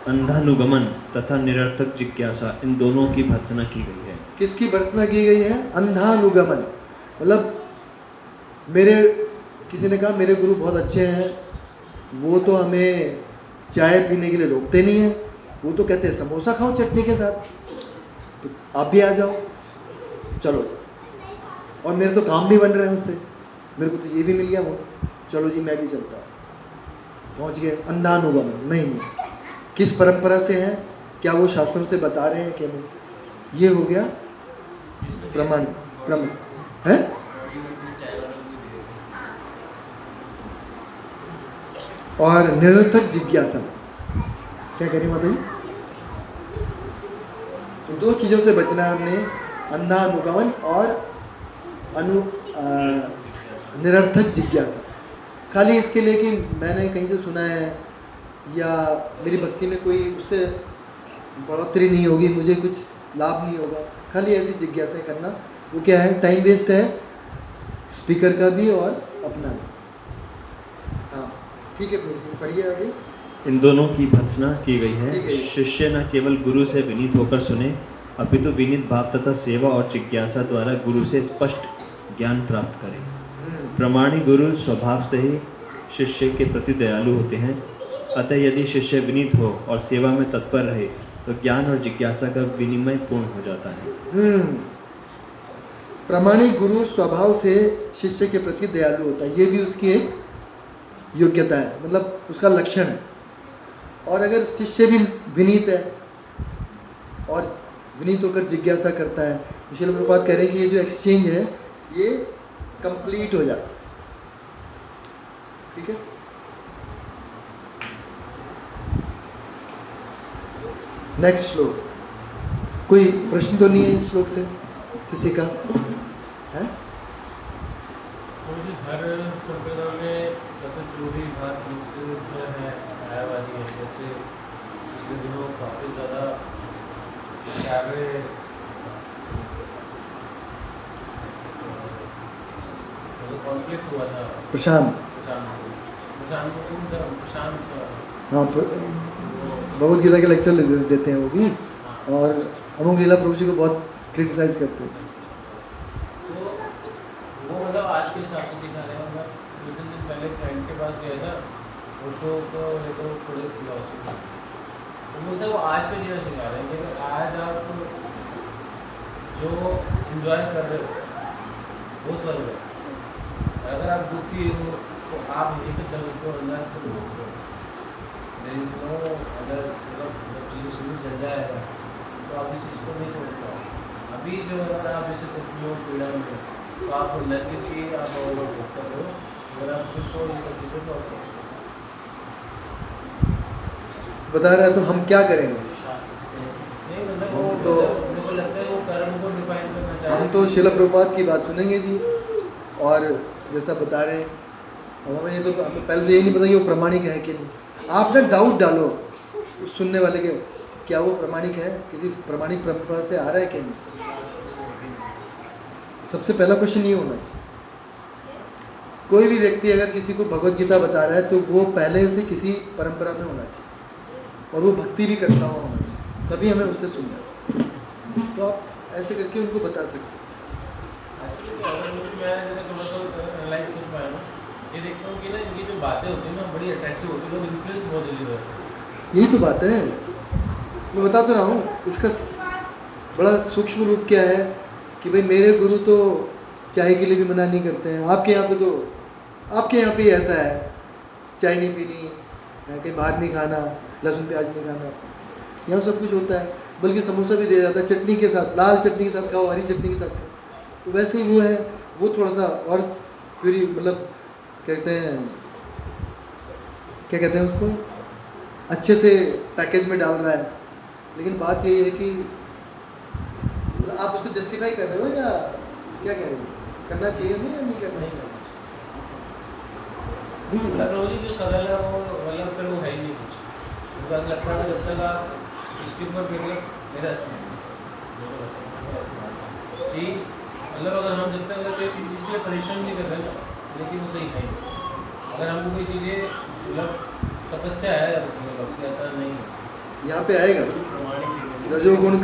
अंधानुगमन तथा निरर्थक जिज्ञासा, इन दोनों की भर्त्सना की गई है। किसकी भर्त्सना की गई है? अंधानुगमन। मतलब किसी ने कहा मेरे गुरु बहुत अच्छे हैं, वो तो हमें चाय पीने के लिए रोकते नहीं है, वो तो कहते हैं समोसा खाओ चटनी के साथ, तो आप भी आ जाओ, चलो जी। और मेरे तो काम भी बन रहे हैं उससे, मेरे को तो ये भी मिल गया, वो चलो जी मैं भी चलता हूँ, पहुँच गए। अंधानुगमन नहीं, किस परंपरा से है, क्या वो शास्त्रों से बता रहे हैं क्या नहीं, ये हो गया प्रमाण है। और निरर्थक जिज्ञासा क्या करें माता जी? तो 2 चीज़ों से बचना है हमने, अंधानुगमन और निरर्थक जिज्ञासा। खाली इसके लिए कि मैंने कहीं से सुना है या मेरी भक्ति में कोई उससे बढ़ोतरी नहीं होगी, मुझे कुछ लाभ नहीं होगा, खाली ऐसी जिज्ञासाएं करना, वो क्या है, टाइम वेस्ट है, स्पीकर का भी और अपना भी। हाँ ठीक है प्रभु जी, पढ़िए आगे। इन दोनों की भर्त्सना की गई की गई है। है। शिष्य न केवल गुरु से विनीत होकर सुने, अपितु विनीत भाव तथा सेवा और जिज्ञासा द्वारा गुरु से स्पष्ट ज्ञान प्राप्त करें। प्रमाणी गुरु स्वभाव से ही शिष्य के प्रति दयालु होते हैं, अतः यदि शिष्य विनीत हो और सेवा में तत्पर रहे तो ज्ञान और जिज्ञासा का विनिमय पूर्ण हो जाता है। प्रामाणिक गुरु स्वभाव से शिष्य के प्रति दयालु होता है, ये भी उसकी एक योग्यता है, मतलब उसका लक्षण है। और अगर शिष्य भी विनीत है और विनीत होकर जिज्ञासा करता है, तो श्रील प्रभुपाद कह रहे हैं कि ये जो एक्सचेंज है ये कंप्लीट हो जाता है। ठीक है, नेक्स्ट श्लोक। कोई प्रश्न तो नहीं है इस श्लोक से किसी का है? मुझे हर संप्रदाय में जैसे जो भी बात मुझसे है आयावादी है, जैसे पिछले दिनों काफ़ी ज़्यादा कार्य कॉन्फ्लिक्ट हुआ था प्रशांत, हाँ भगवद गीता के लेक्चर देते हैं वो भी, और अमोघ लीला प्रभु जी को बहुत क्रिटिसाइज करते हैं। तो वो मतलब आज के हिसाब से दिखा रहे हैं, मतलब 2-3 दिन पहले फ्रेंड के पास गया था, उसको तो ये तो थोड़े फिलोसफी तो बोलते हैं वो आज पे जीना सिखा रहे हैं कि आज आप जो एंजॉय कर रहे हो वो स्वर्ग है, अगर आप दुखी हो तो आप यहीं पे जब उसको अंदर से रोको, अगर चीज़ शुरू चल जाएगा तो आप इस चीज़ को नहीं छोड़ पाओ। अभी जो अगर आप जैसे तकलीफों पीड़ा में हो तो आप लगे कि आप और भोग कर रहे हो, अगर आप खुश हो ये तकलीफों तो आप तो बता रहा है, तो हम क्या करेंगे? नहीं मतलब वो तो मेरे को लगता है वो कर्म को डिफाइन करना चाहिए। हम तो श्रील प्रभुपाद की बात सुनेंगे जी, और जैसा बता रहे हैं, अब हमें ये तो हमें पहले ये नहीं पता कि वो प्रामाणिक है कि नहीं। आप ना डाउट डालो उस सुनने वाले के, क्या वो प्रामाणिक है, किसी प्रामाणिक परंपरा से आ रहा है कि नहीं। सबसे पहला क्वेश्चन ये होना चाहिए। कोई भी व्यक्ति अगर किसी को भगवत गीता बता रहा है तो वो पहले से किसी परंपरा में होना चाहिए, और वो भक्ति भी करता हुआ होना चाहिए, तभी हमें उससे सुनना। तो आप ऐसे करके उनको बता सकते मैं थोड़ा सा एनालाइज कर पाया ना, ये देखता हूँ कि ना इनकी जो बातें होती हैं ना बड़ी अट्रैक्टिव होती है, लोग इन्फ्लुएंस बहुत जल्दी होते हैं। यही तो बात है, मैं बता तो रहा हूँ। इसका बड़ा सूक्ष्म रूप क्या है कि भाई मेरे गुरु तो चाय के लिए भी मना नहीं करते हैं, आपके यहाँ पे तो आपके यहाँ पे ऐसा है, चाय नहीं पीनी, कहीं बाहर नहीं खाना, लहसुन प्याज नहीं खाना, यहाँ सब कुछ होता है, बल्कि समोसा भी दिया जाता है चटनी के साथ, लाल चटनी के साथ खाओ, हरी चटनी के साथ खाओ। तो वैसे ही वो है, वो थोड़ा सा और फिर मतलब कहते हैं, क्या कहते हैं उसको, अच्छे से पैकेज में डाल रहा है। लेकिन बात ये है कि आप उसको जस्टिफाई कर रहे हो या क्या कह रहे हो, करना चाहिए नहीं या नहीं करना चाहिए? प्रभु जी जो सरल है वो मतलब फिर वो है ही नहीं कुछ, मुझे लगता है जब तक आप इसके ऊपर फिर मेरा कि मतलब अगर हम जब तक अगर कोई किसी चीज़ के लिए परिश्रम नहीं कर रहे ना, लेकिन वो सही है। अगर हमको कोई चीज़ें मतलब तपस्या है, भक्ति ऐसा नहीं है। यहाँ पे आएगा रजोगुण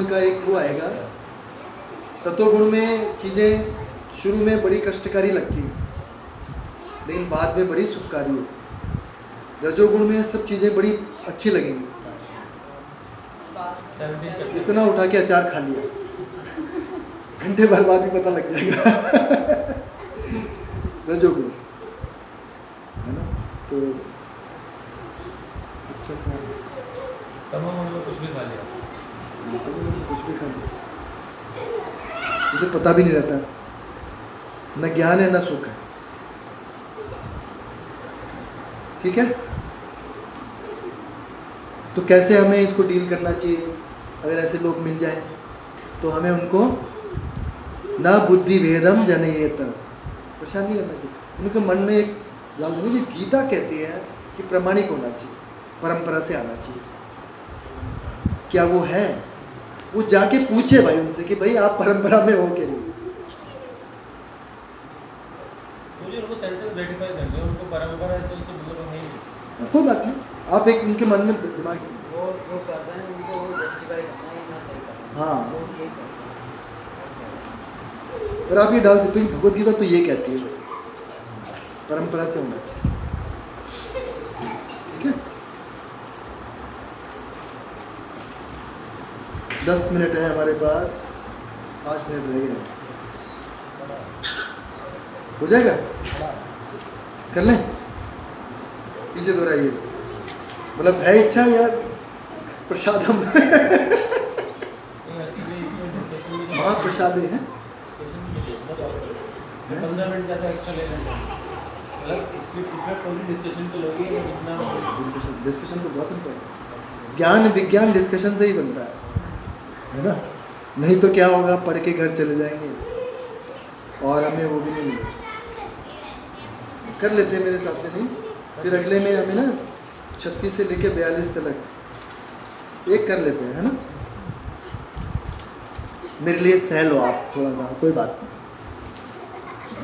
का एक वो आएगा। सतोगुण में चीज़ें शुरू में बड़ी कष्टकारी लगती हैं, लेकिन बाद में बड़ी सुखकारी होती। रजोगुण में सब चीज़ें बड़ी अच्छी लगेंगी, इतना उठा के अचार खा लिया, घंटे भर बाद भी पता लग जाएगा। रजोगुण है ना, तो तमाम कुछ भी खा लिया, कुछ भी खा लिया, मुझे पता भी नहीं रहता, न ज्ञान है न सुख है। ठीक है, तो कैसे हमें इसको डील करना चाहिए? अगर ऐसे लोग मिल जाएं तो हमें उनको ना बुद्धि भेदम जनयेत, परेशान नहीं करना चाहिए। उनके मन में एक लाल, गीता कहती है कि प्रामाणिक होना चाहिए, परंपरा से आना चाहिए। क्या वो है, वो जाके पूछे भाई उनसे कि भाई आप परंपरा में हो कि नहीं। मुझे उनको सेंसेस ग्रेटिफाई करते हैं, उनको परंपरा ऐसे उनसे मतलब है ही नहीं। कोई बात नहीं, आप एक उनके मन में दिमाग, वो करते हैं, उनको वो जस्टिफाई करना है ना, सही करना है। हाँ, वो ये करते हैं। और आप ये डाल सकते हो भगवत गीता तो ये कहती है परंपरा से होना चाहिए, ठीक है। 10 मिनट है हमारे पास, 5 मिनट रह गए, हो जाएगा, कर लें। इसे दोहराइए, मतलब है इच्छा या प्रसादम महाप्रसाद है। 15 मिनट ज़्यादा एक्स्ट्रा ले लेंगे, मतलब इसमें कोई डिस्कशन तो लोगे जितना डिस्कशन तो बहुत इम्पोर्टेंट, ज्ञान विज्ञान डिस्कशन से ही बनता है ना। नहीं तो क्या होगा, पढ़ के घर चले जाएंगे और हमें वो भी नहीं मिलेगा। कर लेते हैं मेरे हिसाब से, नहीं फिर अगले में हमें ना 36 से लेके 42 तक एक कर लेते हैं, है ना। मेरे लिए सह लो आप थोड़ा सा, कोई बात नहीं।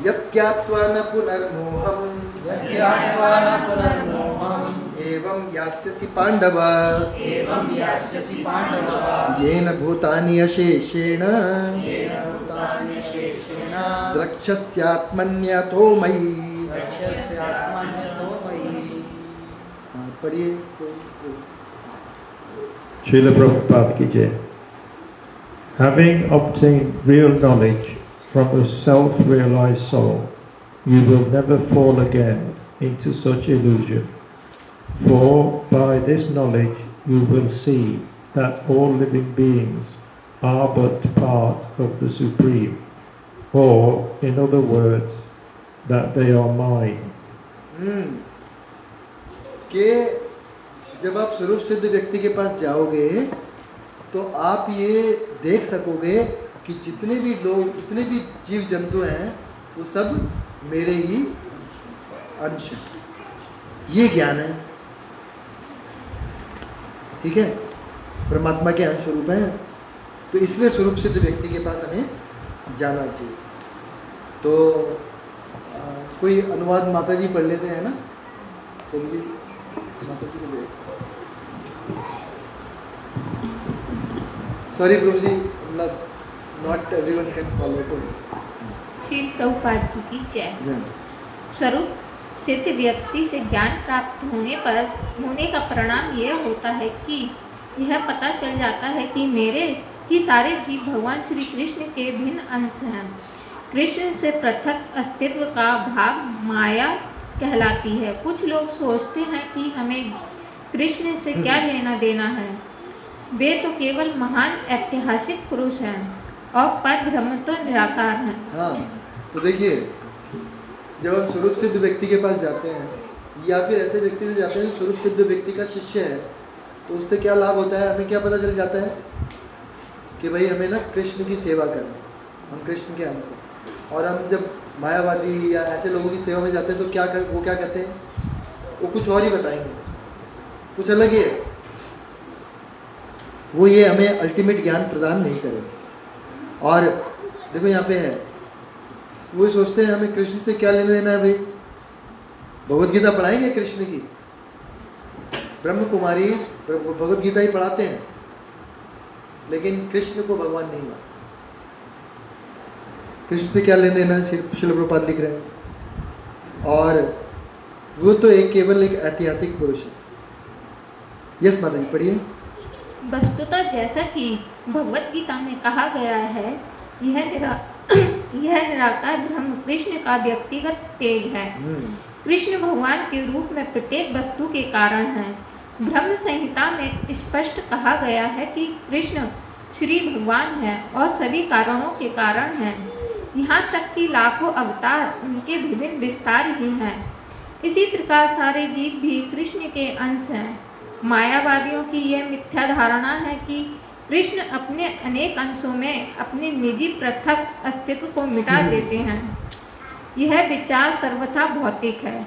यत्यात्वा न पुनर्मोहम् एवं यास्यसि पांडव येन भूतानि अशेषेण द्रक्ष्यस्यात्मन्यतो मयि। हाँ, पढ़िए। Srila Prabhupada ki jai. Having obtained real knowledge from a self-realized soul, you will never fall again into such illusion. For by this knowledge you will see that all living beings are but part of the Supreme, or in other words, that they are mine. कि जब आप स्वरूप सिद्ध व्यक्ति के पास जाओगे तो आप ये देख सकोगे कि जितने भी लोग, जितने भी जीव जंतु हैं वो सब मेरे ही अंश हैं। ये ज्ञान है, ठीक है, परमात्मा के अंश स्वरूप हैं। तो इसलिए स्वरूप सिद्ध व्यक्ति के पास हमें जाना चाहिए। तो कोई अनुवाद माता जी पढ़ लेते हैं ना, माता जी को सॉरी प्रभु जी, मतलब नॉट एवरीवन कैन फॉलो। तो श्री प्रभुपाद जी की जय। स्वरूप सिद्ध व्यक्ति से ज्ञान प्राप्त होने का परिणाम यह होता है कि यह पता चल जाता है कि सारे जीव भगवान श्री कृष्ण के भिन्न अंश हैं। कृष्ण से पृथक अस्तित्व का भाग माया कहलाती है। कुछ लोग सोचते हैं कि हमें कृष्ण से क्या लेना देना है, वे तो केवल महान ऐतिहासिक पुरुष हैं और पर ब्रह्म तो निराकार हैं। हाँ, तो देखिए, जब हम स्वरूप सिद्ध व्यक्ति के पास जाते हैं या फिर ऐसे व्यक्ति से जाते हैं जो स्वरूप सिद्ध व्यक्ति का शिष्य है, तो उससे क्या लाभ होता है, हमें क्या पता चल जाता है कि भाई हमें ना कृष्ण की सेवा करनी, हम कृष्ण के अंश हैं। और हम जब मायावादी या ऐसे लोगों की सेवा में जाते हैं तो वो क्या कहते हैं, वो कुछ और ही बताएंगे, कुछ अलग ही है। वो ये हमें अल्टीमेट ज्ञान प्रदान नहीं करेंगे। और देखो यहाँ पे है, वो सोचते हैं हमें कृष्ण से क्या लेना देना है भाई, भगवत गीता पढ़ाएंगे कृष्ण की, ब्रह्म कुमारी भगवत गीता ही पढ़ाते हैं, लेकिन कृष्ण को भगवान नहीं मानते। कृष्ण से क्या लेना देना, श्रील प्रभुपाद लिख रहे हैं। और वो तो केवल एक ऐतिहासिक पुरुष है। यस माता जी, पढ़िए। वस्तुतः जैसा कि भगवत गीता में कहा गया है, यह निराकार ब्रह्म कृष्ण का व्यक्तिगत तेज है। कृष्ण भगवान के रूप में प्रत्येक वस्तु के कारण है। ब्रह्म संहिता में स्पष्ट कहा गया है कि कृष्ण श्री भगवान है और सभी कारणों के कारण हैं। यहाँ तक कि लाखों अवतार उनके विभिन्न विस्तार ही हैं। इसी प्रकार सारे जीव भी कृष्ण के अंश हैं। मायावादियों की यह मिथ्या धारणा है कि कृष्ण अपने अनेक अंशों में अपने निजी पृथक अस्तित्व को मिटा देते हैं। यह विचार सर्वथा भौतिक है।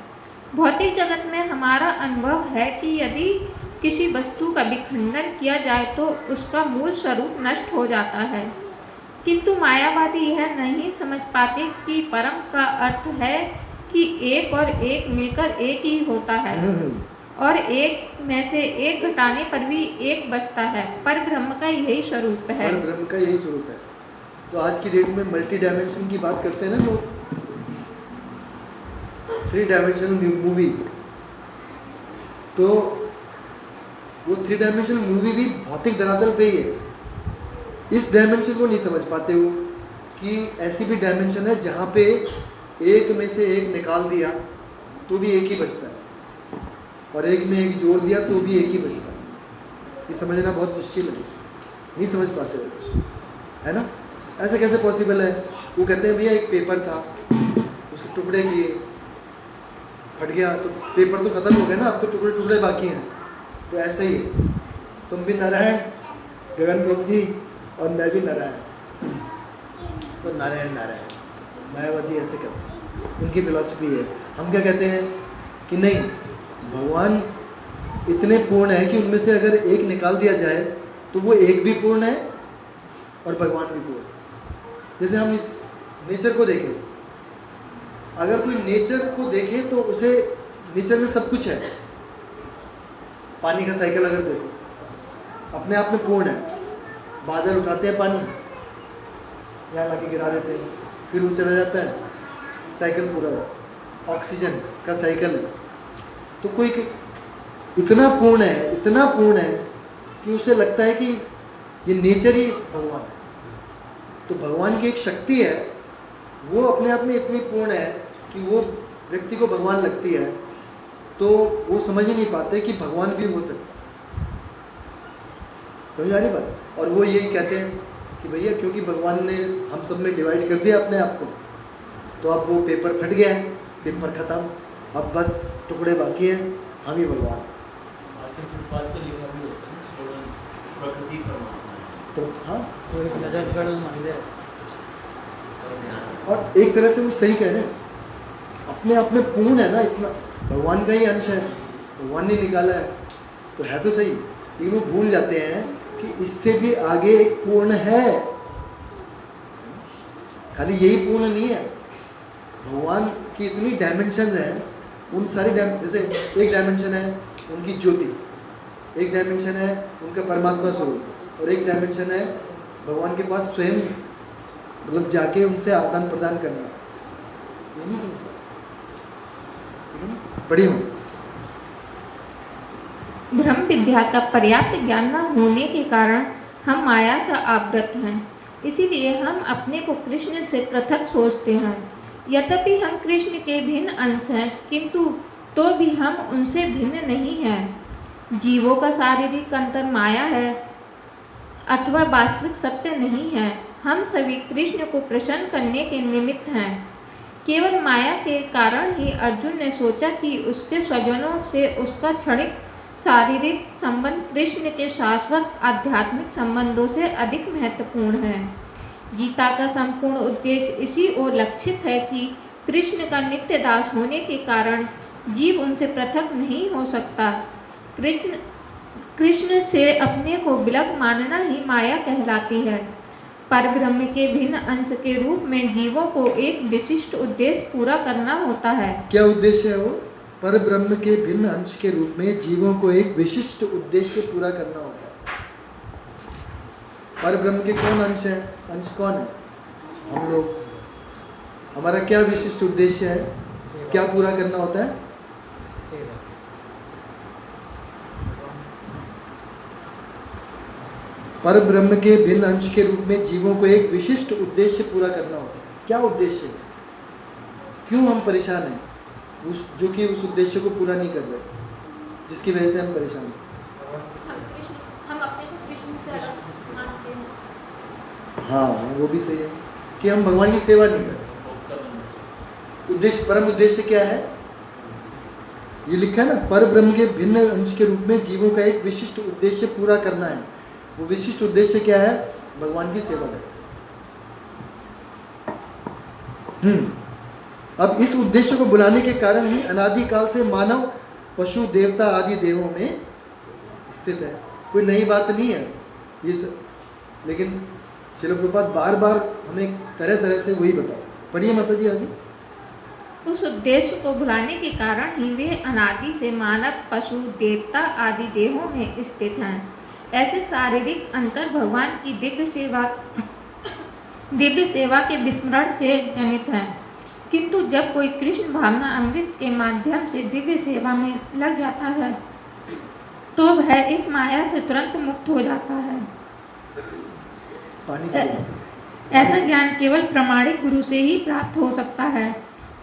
भौतिक जगत में हमारा अनुभव है कि यदि किसी वस्तु का विखंडन किया जाए तो उसका मूल स्वरूप नष्ट हो जाता है, किंतु मायावादी यह नहीं समझ पाते कि परम का अर्थ है कि एक और एक मिलकर एक ही होता है और एक में से एक घटाने पर भी एक बचता है। पर ब्रह्म का यही स्वरूप है। पर ब्रह्म का यही स्वरूप है। तो आज की डेट में मल्टी डायमेंशन की बात करते हैं ना लोग, 3 डायमेंशनल मूवी, तो वो 3 डायमेंशनल मूवी भी भौतिक धरातल पे ही है। इस डायमेंशन को नहीं समझ पाते वो कि ऐसी भी डायमेंशन है जहाँ पे एक में से एक निकाल दिया तो भी एक ही बचता है, और एक में एक जोड़ दिया तो भी एक ही बचता है। ये समझना बहुत मुश्किल है, नहीं समझ पाते हो, है ना। ऐसा कैसे पॉसिबल है? वो कहते हैं भैया एक पेपर था, उसके टुकड़े किए, फट गया, तो पेपर तो ख़त्म हो गया ना, अब तो टुकड़े टुकड़े बाकी हैं। तो ऐसे ही है, तुम भी नारायण, गगन प्रभु जी, और मैं भी नारायण, तो नारायण नारायण। मायावादी ऐसे करते हैं, उनकी फिलॉसफी है। हम क्या कहते हैं कि नहीं, भगवान इतने पूर्ण है कि उनमें से अगर एक निकाल दिया जाए तो वो एक भी पूर्ण है और भगवान भी पूर्ण। जैसे हम इस नेचर को देखें, अगर कोई नेचर को देखे तो उसे नेचर में सब कुछ है। पानी का साइकिल अगर देखो, अपने आप में पूर्ण है। बादल उठाते हैं पानी, यहाँ लाके गिरा देते हैं, फिर वो चला जाता है, साइकिल पूरा है। ऑक्सीजन का साइकिल है। तो कोई इतना पूर्ण है, इतना पूर्ण है कि उसे लगता है कि ये नेचर ही भगवान है। तो भगवान की एक शक्ति है, वो अपने आप में इतनी पूर्ण है कि वो व्यक्ति को भगवान लगती है। तो वो समझ ही नहीं पाते कि भगवान भी हो सकता है। समझ आ रही बात? और वो यही कहते हैं कि भैया क्योंकि भगवान ने हम सब में डिवाइड कर दिया अपने आप को, तो अब वो पेपर फट गया है, पेपर ख़त्म, अब बस टुकड़े बाकी हैं, हम ही भगवान। आजकल फुटपाथ पे लिखा भी होता है स्लोगन, प्रकृति परमात्मा है। तो हाँ, तो एक नजरगढ़ मंदिर। और ध्यान और एक तरह से वो सही कह रहे हैं, अपने आप में पूर्ण है ना, इतना भगवान का ही अंश है, भगवान ने निकाला है, तो है तो सही। लेकिन वो भूल जाते हैं कि इससे भी आगे एक पूर्ण है, खाली यही पूर्ण नहीं है। भगवान की इतनी डायमेंशंस हैं, उन सारी जैसे एक डायमेंशन है उनकी ज्योति, एक डायमेंशन है उनका परमात्मा स्वरूप, और एक डायमेंशन है भगवान के पास स्वयं मतलब जाके उनसे आदान प्रदान करना। ये नहीं समझ, ठीक है ना? पढ़ी हूँ। ब्रह्म विद्या का पर्याप्त ज्ञान न होने के कारण हम माया से आवृत हैं, इसीलिए हम अपने को कृष्ण से पृथक सोचते हैं। यद्यपि हम कृष्ण के भिन्न अंश हैं, किंतु तो भी हम उनसे भिन्न नहीं हैं। जीवों का शारीरिक अंतर माया है अथवा वास्तविक सत्य नहीं है। हम सभी कृष्ण को प्रसन्न करने के निमित्त हैं। केवल माया के कारण ही अर्जुन ने सोचा कि उसके स्वजनों से उसका क्षणिक शारीरिक संबंध कृष्ण के शाश्वत आध्यात्मिक संबंधों से अधिक महत्वपूर्ण है। गीता का संपूर्ण उद्देश्य इसी ओर लक्षित है कि कृष्ण का नित्य दास होने के कारण जीव उनसे पृथक नहीं हो सकता। कृष्ण से अपने को विलग मानना ही माया कहलाती है। परब्रह्म के भिन्न अंश के रूप में जीवों को एक विशिष्ट उद्देश्य पूरा करना होता है। क्या उद्देश्य है वो? परब्रह्म के भिन्न अंश के रूप में जीवों को एक विशिष्ट उद्देश्य पूरा करना होता है। परब्रह्म के कौन अंश है? अंश कौन है? हम लोग। हमारा क्या विशिष्ट उद्देश्य है? क्या पूरा करना होता है? परब्रह्म के भिन्न अंश के रूप में जीवों को एक विशिष्ट उद्देश्य पूरा करना होता है। क्या उद्देश्य है? क्यों हम परेशान हैं? जो कि उस उद्देश्य को पूरा नहीं कर रहे, जिसकी वजह से हम परेशान हैं। हम अपने को कृष्ण से अलग मानते हैं। हाँ, वो भी सही है कि हम भगवान की सेवा नहीं कर रहे। उद्देश्य, परम उद्देश्य क्या है? ये लिखा है ना, परब्रह्म के भिन्न अंश के रूप में जीवों का एक विशिष्ट उद्देश्य पूरा करना है। वो विशिष्ट उद्देश्य क्या है? भगवान की सेवा करें। अब इस उद्देश्य को बुलाने के कारण ही अनादिकाल से मानव, पशु, देवता आदि देहों में स्थित है, कोई नई बात नहीं है ये लेकिन श्रील प्रभुपाद बार बार हमें तरह तरह से वही बताओ। पढ़िए माता जी आगे। उस उद्देश्य को भुलाने के कारण ही वे अनादि से मानव, पशु, देवता आदि देहों में स्थित हैं। ऐसे शारीरिक अंतर भगवान की दिव्य सेवा के विस्मरण से जनित हैं। किंतु जब कोई कृष्ण भावना अमृत के माध्यम से दिव्य सेवा में लग जाता है तो वह इस माया से तुरंत मुक्त हो जाता है। ऐसा ज्ञान केवल प्रामाणिक गुरु से ही प्राप्त हो सकता है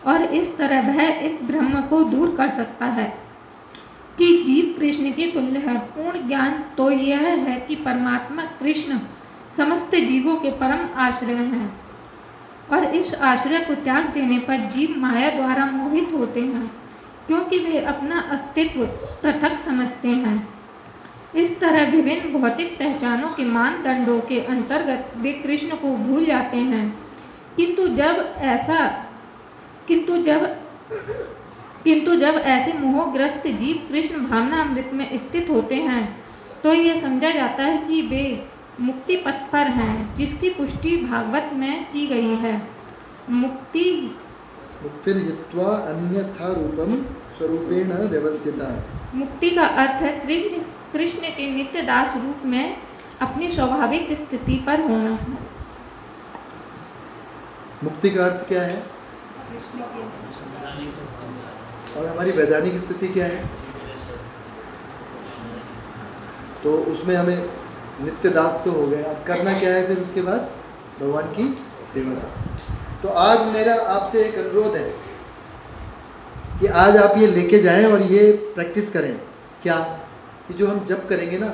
और इस तरह वह इस भ्रम को दूर कर सकता है कि जीव कृष्ण के तुल्य है। पूर्ण ज्ञान तो यह है कि परमात्मा कृष्ण समस्त जीवों के परम आश्रय हैं और इस आश्रय को त्याग देने पर जीव माया द्वारा मोहित होते हैं, क्योंकि वे अपना अस्तित्व पृथक समझते हैं। इस तरह विभिन्न भौतिक पहचानों के मानदंडों के अंतर्गत वे कृष्ण को भूल जाते हैं। किंतु जब ऐसे मोहग्रस्त जीव कृष्ण भावना अमृत में स्थित होते हैं तो यह समझा जाता है कि वे मुक्ति पथ पर हैं, जिसकी पुष्टि भागवत में की गई है। मुक्तिर्हित्वा अन्यथा रूपम स्वरूपेण व्यवस्थिता। मुक्ति का अर्थ है कृष्ण के नित्य दास रूप में अपनी स्वाभाविक स्थिति पर होना। मुक्ति का अर्थ क्या है और हमारी वैधानिक स्थिति क्या है? तो उसमें हमें नित्य दास तो हो गए, अब करना क्या है फिर उसके बाद? भगवान की सेवा। तो आज मेरा आपसे एक अनुरोध है कि आज आप ये लेके जाएं और ये प्रैक्टिस करें। क्या कि जो हम जप करेंगे ना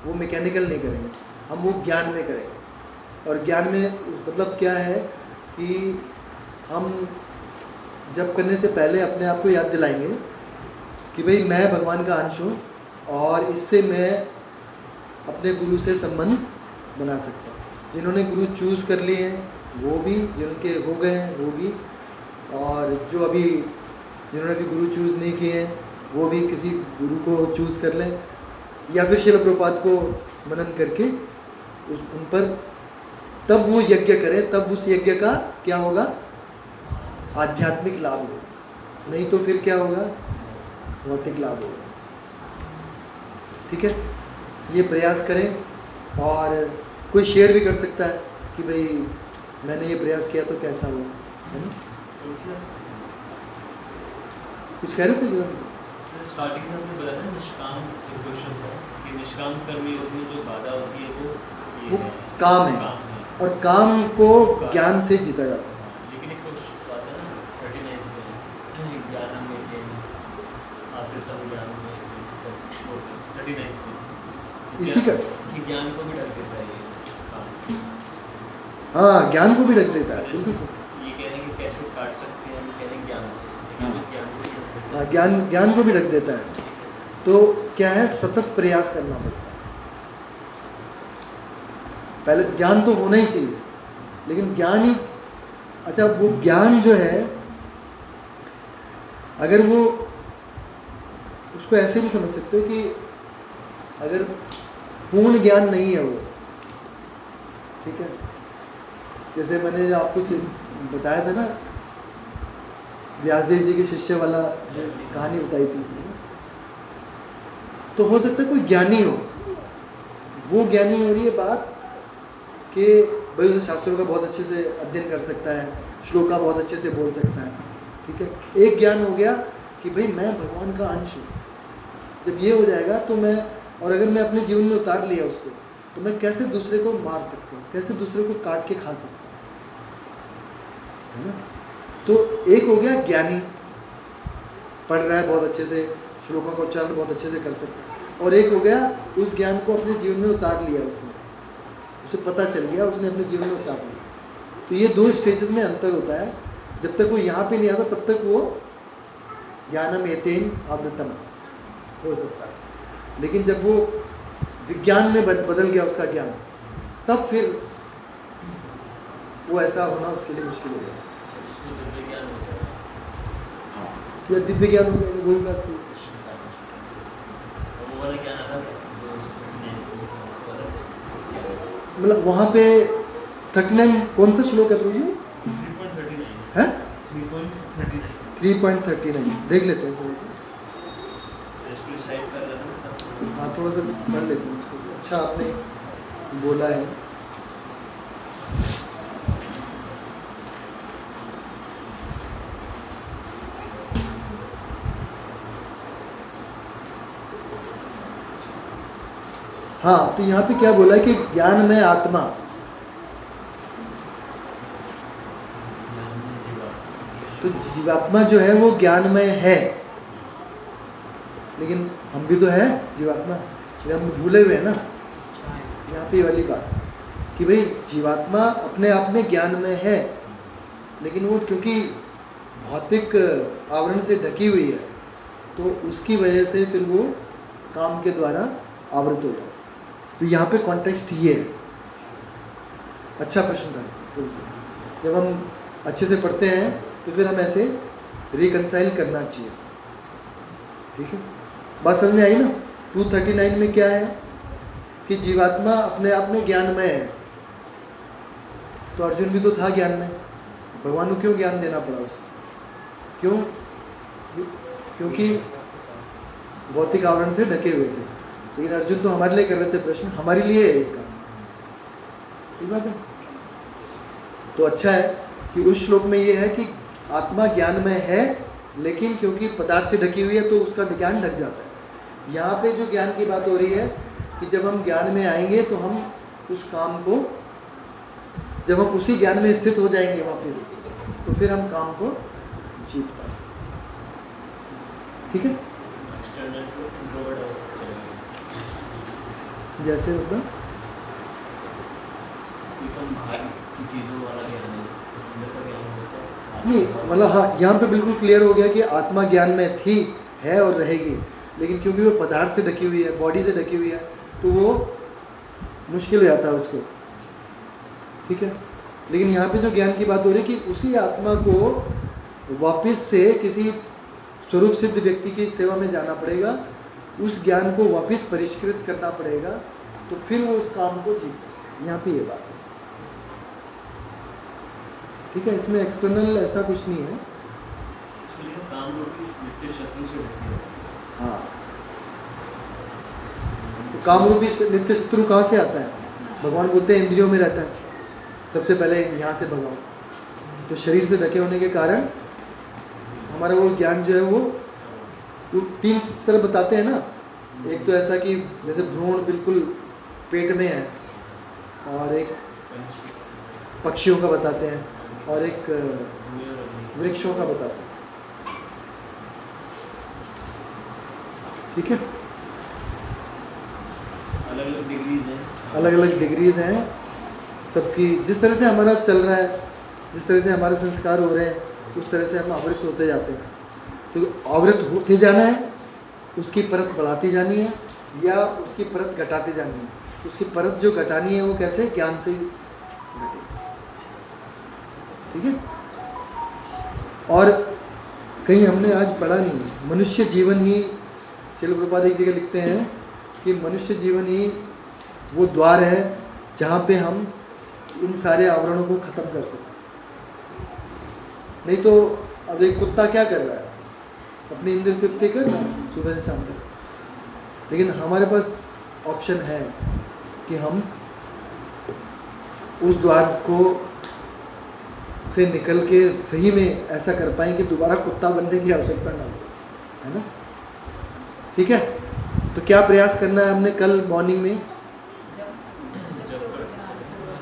वो मैकेनिकल नहीं करेंगे, हम वो ज्ञान में करेंगे। और ज्ञान में मतलब क्या है कि हम जप करने से पहले अपने आप को याद दिलाएंगे कि भाई मैं भगवान का अंश हूँ और इससे मैं अपने गुरु से संबंध बना सकता हूँ। जिन्होंने गुरु चूज़ कर लिए हैं वो भी, जिनके हो गए हैं वो भी, और जिन्होंने अभी गुरु चूज़ नहीं किए हैं वो भी किसी गुरु को चूज़ कर लें, या फिर श्रील प्रभुपाद को मनन करके उन पर तब वो यज्ञ करें, तब उस यज्ञ का क्या होगा? आध्यात्मिक लाभ होगा, नहीं तो फिर क्या होगा? भौतिक लाभ होगा। ठीक है, ये प्रयास करें। और कोई शेयर भी कर सकता है कि भाई मैंने ये प्रयास किया तो कैसा हुआ, है ना? कुछ कह रहे थे? स्टार्टिंग में आपने बताया था निष्काम क्वेश्चन था कि निष्काम कर्म योग में जो बाधा होती है वो काम है, और काम को ज्ञान से जीता जा सकता है। लेकिन एक क्वेश्चन आता है ना 39 में ज्ञान में आत्मतम ज्ञान में श्लोक 39 में इसी का कि ज्ञान को भी ढक देता है ये। हाँ, ज्ञान को भी ढक देता है, बिल्कुल सही। ये कह रहे हैं कि कैसे काट सकते हैं, हम कह रहे हैं ज्ञान से, लेकिन ज्ञान को भी ढक देता है। हाँ, ज्ञान को भी ढक देता है। तो क्या है, सतत प्रयास करना पड़ता है। पहले ज्ञान तो होना ही चाहिए, लेकिन ज्ञान ही अच्छा, वो ज्ञान जो है अगर वो उसको ऐसे भी समझ सकते हो कि अगर पूर्ण ज्ञान नहीं है वो, ठीक है, जैसे मैंने जो आपको बताया था ना व्यासदेव जी के शिष्य वाला जो कहानी बताई थी, तो हो सकता है कोई ज्ञानी हो, वो ज्ञानी हो रही है बात कि भाई उसे शास्त्रों का बहुत अच्छे से अध्ययन कर सकता है, श्लोका बहुत अच्छे से बोल सकता है, ठीक है। एक ज्ञान हो गया कि भाई मैं भगवान का अंश हूँ। जब ये हो जाएगा तो मैं, और अगर मैं अपने जीवन में उतार लिया उसको, तो मैं कैसे दूसरे को मार सकता हूँ, कैसे दूसरे को काट के खा सकता हूँ, है ना। तो एक हो गया ज्ञानी, पढ़ रहा है बहुत अच्छे से, श्लोकों का उच्चारण बहुत अच्छे से कर सकता है, और एक हो गया उस ज्ञान को अपने जीवन में उतार लिया, उसने उसे पता चल गया, उसने अपने जीवन में उतार लिया। तो ये दो स्टेजेस में अंतर होता है। जब तक वो यहाँ पे नहीं आता तब तक वो ज्ञानम एतेन आवृतम हो सकता है, लेकिन जब वो विज्ञान में बदल गया उसका ज्ञान, तब फिर वो ऐसा होना उसके लिए मुश्किल हो गया। हाँ, या दिव्य ज्ञान हो गया, वही बात सही। वाला ज्ञान अलग है जो इस 39 को अलग ज्ञान है। मतलब वहाँ पे 39 कौन सा श्लोक है प्रभु जी? 3.39 है 3.39 3.39 देख लेते हैं थोड़ा सा। इसको रिसाइट कर रहा था तब हाँ थोड़ा सा पढ़ लेते हैं इसको। अच्छा आपने बोला है। हाँ तो यहाँ पे क्या बोला है कि ज्ञान में आत्मा, तो जीवात्मा जो है वो ज्ञानमय है, लेकिन हम भी तो है जीवात्मा, लेकिन हम भूले हुए हैं ना। यहाँ पे ये वाली बात कि भाई जीवात्मा अपने आप में ज्ञानमय है, लेकिन वो क्योंकि भौतिक आवरण से ढकी हुई है तो उसकी वजह से फिर वो काम के द्वारा आवृत हो जाए। तो यहाँ पे कॉन्टेक्स्ट ये है। अच्छा प्रश्न था। जब हम अच्छे से पढ़ते हैं तो फिर हम ऐसे रिकंसाइल करना चाहिए। ठीक है, बात समझ में आई ना? 239 में क्या है कि जीवात्मा अपने आप में ज्ञानमय है, तो अर्जुन भी तो था ज्ञानमय, भगवान को क्यों ज्ञान देना पड़ा उसको? क्यों? क्योंकि भौतिक आवरण से ढके हुए थे, लेकिन अर्जुन तो हमारे लिए कर रहे थे प्रश्न, हमारे लिए है ये काम। ठीक बात है। तो अच्छा है कि उस श्लोक में ये है कि आत्मा ज्ञानमय है, लेकिन क्योंकि पदार्थ से ढकी हुई है तो उसका ज्ञान ढक जाता है। यहाँ पे जो ज्ञान की बात हो रही है कि जब हम ज्ञान में आएंगे तो हम उस काम को, जब हम उसी ज्ञान में स्थित हो जाएंगे वापस, तो फिर हम काम को जीत पाएंगे। ठीक है, एक्सटर्नल को इंट्रोवर्ट हो चलेंगे। जैसे मतलब इफ हम बाहर की चीज़ों वाला ज्ञान है, अंदर का ज्ञान होता है नहीं, मतलब हाँ यहाँ पे बिल्कुल क्लियर हो गया कि आत्मा ज्ञान में थी, है और रहेगी, लेकिन क्योंकि वो पदार्थ से ढकी हुई है, बॉडी से ढकी हुई है, तो वो मुश्किल हो जाता है उसको। ठीक है, लेकिन यहाँ पे जो ज्ञान की बात हो रही है कि उसी आत्मा को वापस से किसी स्वरूप सिद्ध व्यक्ति की सेवा में जाना पड़ेगा, उस ज्ञान को वापस परिष्कृत करना पड़ेगा, तो फिर वो उस काम को जीत सकते। यहाँ पे ये बात है। ठीक है, इसमें एक्सटर्नल ऐसा कुछ नहीं है। इसमें लिखा काम रूपी नित्य शत्रु से ढकी है। हाँ, तो काम रूपी नित्य शत्रु कहाँ से आता है? भगवान बोलते हैं इंद्रियों में रहता है, सबसे पहले यहाँ से भगाओ। तो शरीर से ढके होने के कारण हमारा वो ज्ञान जो है वो तीन तरह बताते हैं ना। एक तो ऐसा कि जैसे भ्रूण बिल्कुल पेट में है, और एक पक्षियों का बताते हैं, और एक वृक्षों का बताते हैं। ठीक है, अलग अलग डिग्रीज हैं। अलग अलग डिग्रीज हैं सबकी। जिस तरह से हमारा चल रहा है, जिस तरह से हमारे संस्कार हो रहे हैं, उस तरह से हम आवृत होते जाते हैं। तो आवृत होते जाना है, उसकी परत बढ़ाती जानी है या उसकी परत घटाती जानी है। उसकी परत जो घटानी है वो कैसे? ज्ञान से घटे। ठीक है, और कहीं हमने आज पढ़ा नहीं, मनुष्य जीवन ही, श्रील प्रभुपाद एक जगह लिखते हैं कि मनुष्य जीवन ही वो द्वार है जहाँ पे हम इन सारे आवरणों को ख़त्म कर सकते। नहीं तो अब एक कुत्ता क्या कर रहा है? अपनी इंद्र तृप्ति कर रहा है सुबह से शाम तक, लेकिन हमारे पास ऑप्शन है कि हम उस द्वार को से निकल के सही में ऐसा कर पाएँ कि दोबारा कुत्ता बनने की आवश्यकता ना हो, है ना? ठीक है, तो क्या प्रयास करना है हमने कल मॉर्निंग में?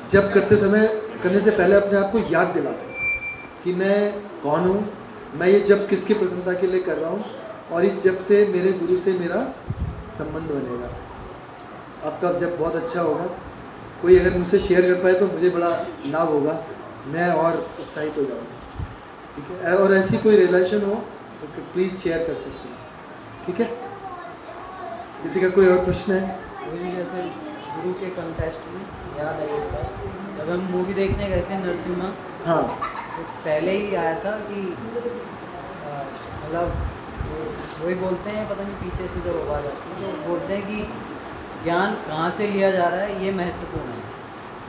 जब करते समय, करने से पहले अपने आप को याद दिलाना कि मैं कौन हूँ, मैं ये जब किसकी प्रसन्नता के लिए कर रहा हूँ, और इस जब से मेरे गुरु से मेरा संबंध बनेगा। आपका जब बहुत अच्छा होगा, कोई अगर मुझसे शेयर कर पाए तो मुझे बड़ा लाभ होगा, मैं और उत्साहित हो जाऊँगा। ठीक है, और ऐसी कोई रिलेशन हो तो प्लीज़ शेयर कर सकते हैं। ठीक है, किसी का कोई और प्रश्न है? वही जैसे गुरु के कंटेस्ट में याद है एक बार, जब हम मूवी देखने गए थे नरसिम्हा, हाँ तो पहले ही आया था कि मतलब वही बोलते हैं, पता नहीं पीछे से जब आवाज़ आती है तो बोलते हैं कि ज्ञान कहाँ से लिया जा रहा है, ये महत्वपूर्ण है।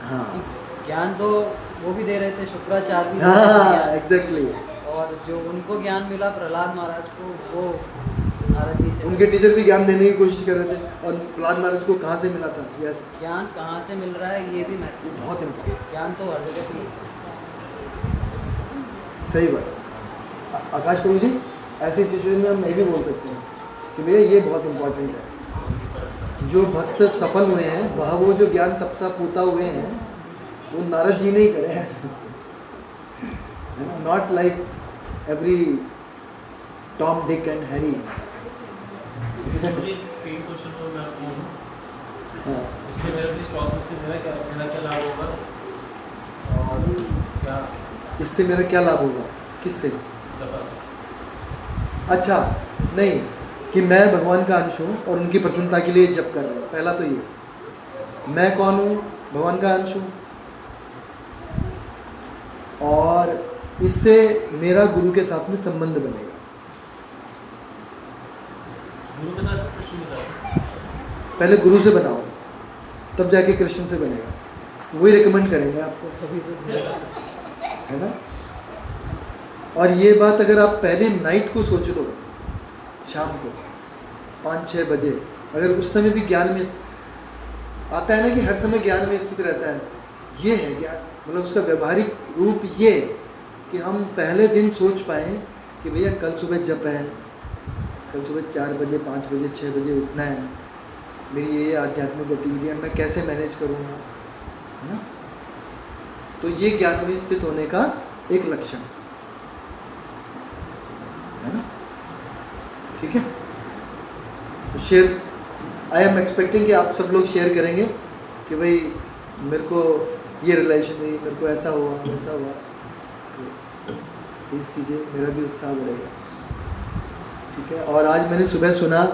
हाँ कि ज्ञान तो वो भी दे रहे थे, शुक्राचार्य भी दे रहे थे हाँ ज्ञान। एग्जैक्टली। और जो उनको ज्ञान मिला प्रहलाद महाराज को, वो नारद जी से उनके टीचर भी ज्ञान देने की कोशिश कर रहे थे, और प्रहलाद महाराज को कहाँ से मिला था? यस, ज्ञान कहाँ से मिल रहा है ये भी ये महत्वपूर्ण बहुत इम्पोर्टेंट, है। ज्ञान तो हर जगह से मिलता है। सही बात। आकाश प्रभु जी, ऐसी सिचुएशन में हम ये भी बोल सकते हैं कि भैया ये बहुत इम्पोर्टेंट है। जो भक्त सफल हुए हैं वह वो जो ज्ञान तपसा पूता हुए हैं वो नारद जी ने ही करे हैं, not like every Tom Dick and Harry. तीन क्वेश्चन तो मैं आपको बोलूं। हाँ, इससे मेरे इस प्रोसेस से मेरा क्या लाभ होगा और क्या इससे मेरा क्या लाभ होगा? किससे? बता सकते? अच्छा, नहीं कि मैं भगवान का अंश हूँ और उनकी प्रसन्नता के लिए जप कर रहा हूँ। पहला तो ये, मैं कौन हूँ? भगवान का अंश हूँ, और इससे मेरा गुरु के साथ में संबंध बनेगा। गुरु के साथ कृष्ण के साथ? पहले गुरु से बनाओ, तब जाके कृष्ण से बनेगा। वही रिकमेंड करेंगे आपको, तभी तो है ना। और ये बात अगर आप पहले नाइट को सोच लो, शाम को 5-6 बजे, अगर उस समय भी ज्ञान में आता है ना कि हर समय ज्ञान में स्थित रहता है, ये है ज्ञान। मतलब उसका व्यवहारिक रूप ये है कि हम पहले दिन सोच पाएँ कि भैया कल सुबह जप है, कल सुबह 4 बजे 5 बजे 6 बजे उठना है, मेरी ये आध्यात्मिक गतिविधियाँ मैं कैसे मैनेज करूँगा, है ना। तो ये ज्ञान में स्थित होने का एक लक्षण है ना। ठीक है, तो शेयर, आई एम एक्सपेक्टिंग कि आप सब लोग शेयर करेंगे कि भाई मेरे को ये रिलेशन हुई, मेरे को ऐसा हुआ वैसा हुआ, तो प्लीज़ कीजिए, मेरा भी उत्साह बढ़ेगा। ठीक है। और आज मैंने सुबह सुना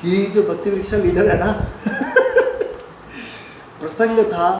कि जो भक्ति वृक्षा लीडर है ना प्रसंग था